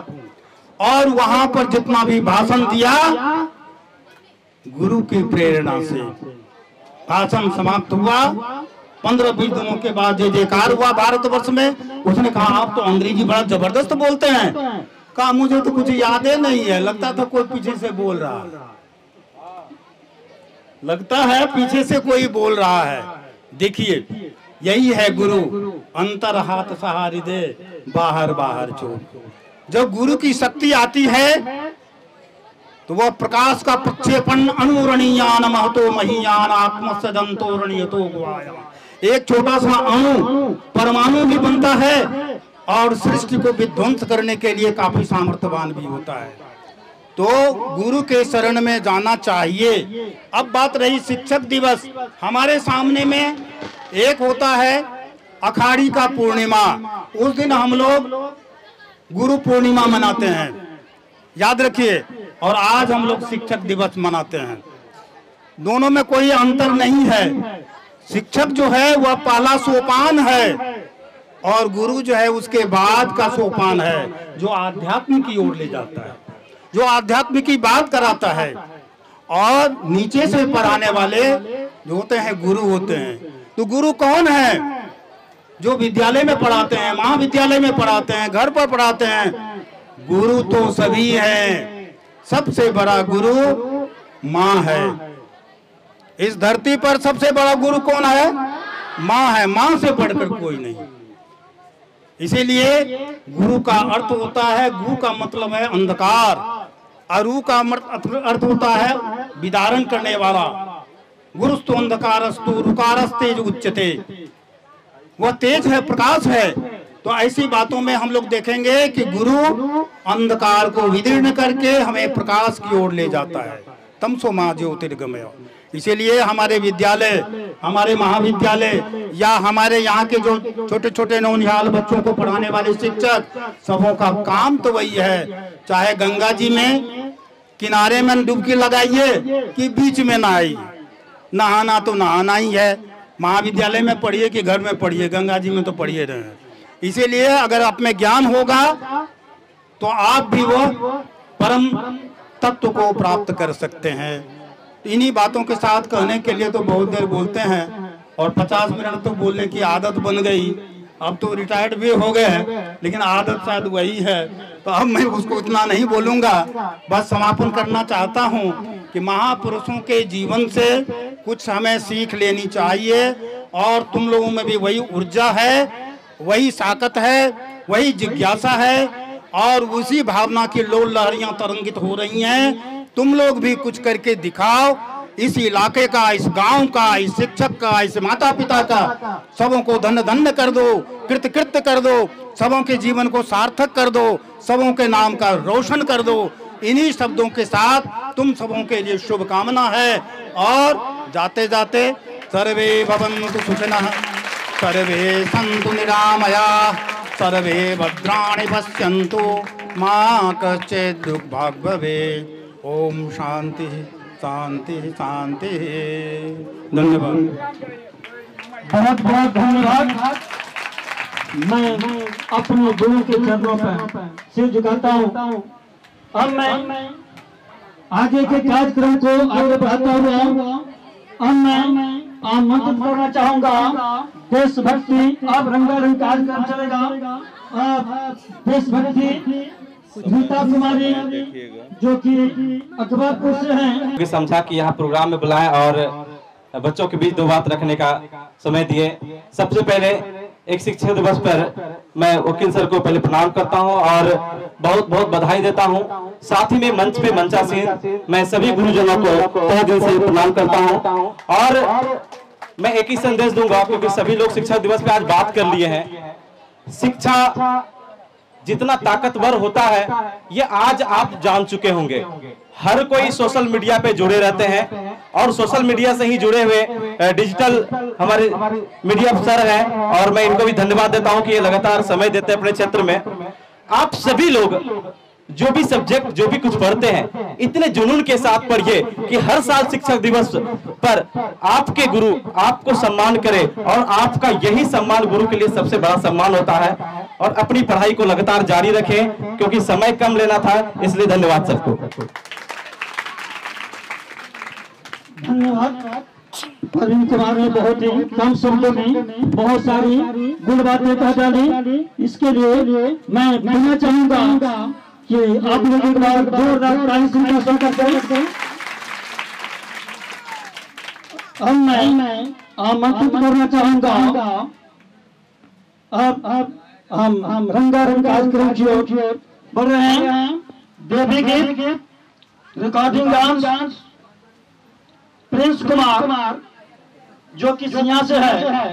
और वहां पर जितना भी भाषण दिया गुरु की प्रेरणा से भाषण समाप्त हुआ। 15-20 दिनों के बाद जय जयकार हुआ भारतवर्ष में। उसने कहा आप तो अंग्रेजी बड़ा जबरदस्त बोलते हैं। कहा मुझे तो कुछ याद ही नहीं है, लगता था कोई पीछे से बोल रहा है, लगता है पीछे से कोई बोल रहा है। देखिए यही है गुरु, अंतर हाथ सहारे दे, बाहर बाहर चोट। जब गुरु की शक्ति आती है तो वह प्रकाश का प्रक्षेपण अनुरणीयान महतो महीयान आत्मसजंतो रणीयतो गुआया। एक छोटा सा अणु परमाणु भी बनता है और सृष्टि को विध्वंस करने के लिए काफी सामर्थ्यवान भी होता है। तो गुरु के शरण में जाना चाहिए। अब बात रही शिक्षक दिवस, हमारे सामने में एक होता है अखाड़ी का पूर्णिमा। उस दिन हम लोग गुरु पूर्णिमा मनाते हैं, याद रखिए। और आज हम लोग शिक्षक दिवस मनाते हैं, दोनों में कोई अंतर नहीं है। शिक्षक जो है वह पहला सोपान है और गुरु जो है उसके बाद का सोपान है, जो आध्यात्म की ओर ले जाता है, जो आध्यात्म की बात कराता है। और नीचे से पढ़ाने वाले जो होते हैं गुरु होते हैं। तो गुरु कौन है? जो विद्यालय में पढ़ाते हैं, महाविद्यालय में पढ़ाते हैं, घर पर पढ़ाते हैं। गुरु तो सभी हैं, सबसे बड़ा गुरु माँ है। इस धरती पर सबसे बड़ा गुरु कौन है? माँ है, माँ से बढ़कर कोई नहीं। इसीलिए गुरु का अर्थ होता है, गु का मतलब है अंधकार, अरु का अर्थ होता है विदारण करने वाला। गुरुस्तु अंधकारस्तु रुकारस्तेज उच्यते, वह तेज है, प्रकाश है। तो ऐसी बातों में हम लोग देखेंगे कि गुरु अंधकार को विदीर्ण करके हमें प्रकाश की ओर ले जाता है। तमसो मां ज्योतिर्गमय। इसीलिए हमारे विद्यालय, हमारे महाविद्यालय या हमारे यहाँ के जो छोटे छोटे नौनिहाल बच्चों को पढ़ाने वाले शिक्षक, सबों का काम तो वही है, चाहे गंगा जी में किनारे में डुबकी लगाइए कि बीच में नहाइए, नहाना तो नहाना ही है। महाविद्यालय में पढ़िए कि घर में पढ़िए, गंगा जी में तो पढ़िए रहे। इसीलिए अगर आप में ज्ञान होगा तो आप भी वो परम तत्व को प्राप्त कर सकते हैं। इन्हीं बातों के साथ कहने के लिए तो बहुत देर बोलते हैं और 50 मिनट तो बोलने की आदत बन गई। अब तो रिटायर्ड भी हो गए हैं, लेकिन आदत शायद वही है, तो अब मैं उसको इतना नहीं बोलूंगा। बस समापन करना चाहता हूं कि महापुरुषों के जीवन से कुछ हमें सीख लेनी चाहिए और तुम लोगों में भी वही ऊर्जा है, वही ताकत है, वही जिज्ञासा है और उसी भावना की लोल लहरियां तरंगित हो रही हैं। तुम लोग भी कुछ करके दिखाओ। इस इलाके का, इस गांव का, इस शिक्षक का, इस माता पिता का, सबों को धन्य धन्य कर दो, कृत कृत्य कर दो, सबों के जीवन को सार्थक कर दो, सबों के नाम का रोशन कर दो। इन्हीं शब्दों के साथ तुम सबों के लिए शुभकामना है और जाते जाते सर्वे भवन्तु सुखिनः, सर्वे सन्तु निरामयाः, सर्वे भद्राणि पश्यन्तु, मा कश्चित् दुर्भाग् भवेत्। ओम शांति शांति शांति। धन्यवाद। बहुत बहुत धन्यवाद। मैं अपने गुरु के चरणों पर सिर झुकाता हूँ। अब मैं आगे के कार्यक्रम को आगे बढ़ाता हुआ अब मैं आमंत्रित करना चाहूंगा देशभक्ति। अब रंगारंग कार्यक्रम चलेगा। देशभक्ति रीता कुमारी जो कि अकबरपुर से हैं, समझा कि यहाँ प्रोग्राम में बुलाएं और बच्चों के बीच दो बात रखने का समय दिए। सबसे पहले एक शिक्षक दिवस पर मैं वकील सर को पहले प्रणाम करता हूँ और बहुत बहुत बधाई देता हूँ। साथ ही में मंच पे मंचासीन मैं सभी गुरुजनों को तहे दिल से प्रणाम करता हूँ और मैं एक ही संदेश दूंगा, क्योंकि सभी लोग शिक्षक दिवस पे आज बात कर लिए हैं। शिक्षा जितना ताकतवर होता है ये आज आप जान चुके होंगे। हर कोई सोशल मीडिया पे जुड़े रहते हैं और सोशल मीडिया से ही जुड़े हुए डिजिटल हमारे मीडिया अफसर हैं और मैं इनको भी धन्यवाद देता हूं कि ये लगातार समय देते हैं अपने क्षेत्र में। आप सभी लोग जो भी सब्जेक्ट जो भी कुछ पढ़ते हैं इतने जुनून के साथ पढ़िए कि हर साल शिक्षक दिवस पर आपके गुरु आपको सम्मान करे और आपका यही सम्मान गुरु के लिए सबसे बड़ा सम्मान होता है। और अपनी पढ़ाई को लगातार जारी रखें क्योंकि समय कम लेना था, इसलिए धन्यवाद सबको। धन्यवाद। प्रवीण कुमार ने बहुत ही कम शब्दों में बहुत सारी गुण बातें कह डाली। इसके लिए मैं कहना चाहूंगा कि आप लोग एक बार जोरदार ताली से स्वागत करें। अब मैं आमंत्रित करना चाहूंगा अब हम रंगारंग कार्यक्रम की ओर बढ़ रहे हैं। देवी गीत, रिकॉर्डिंग डांस, प्रिंस कुमार जो कि सिया से है,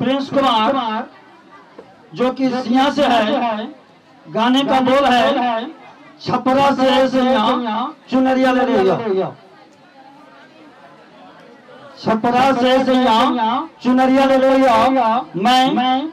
प्रिंस कुमार जो कि सिया से है। गाने का बोल है छपरा से यहाँ चुनरिया ले लिया, छपरा से यहाँ चुनरिया ले लिया। मैं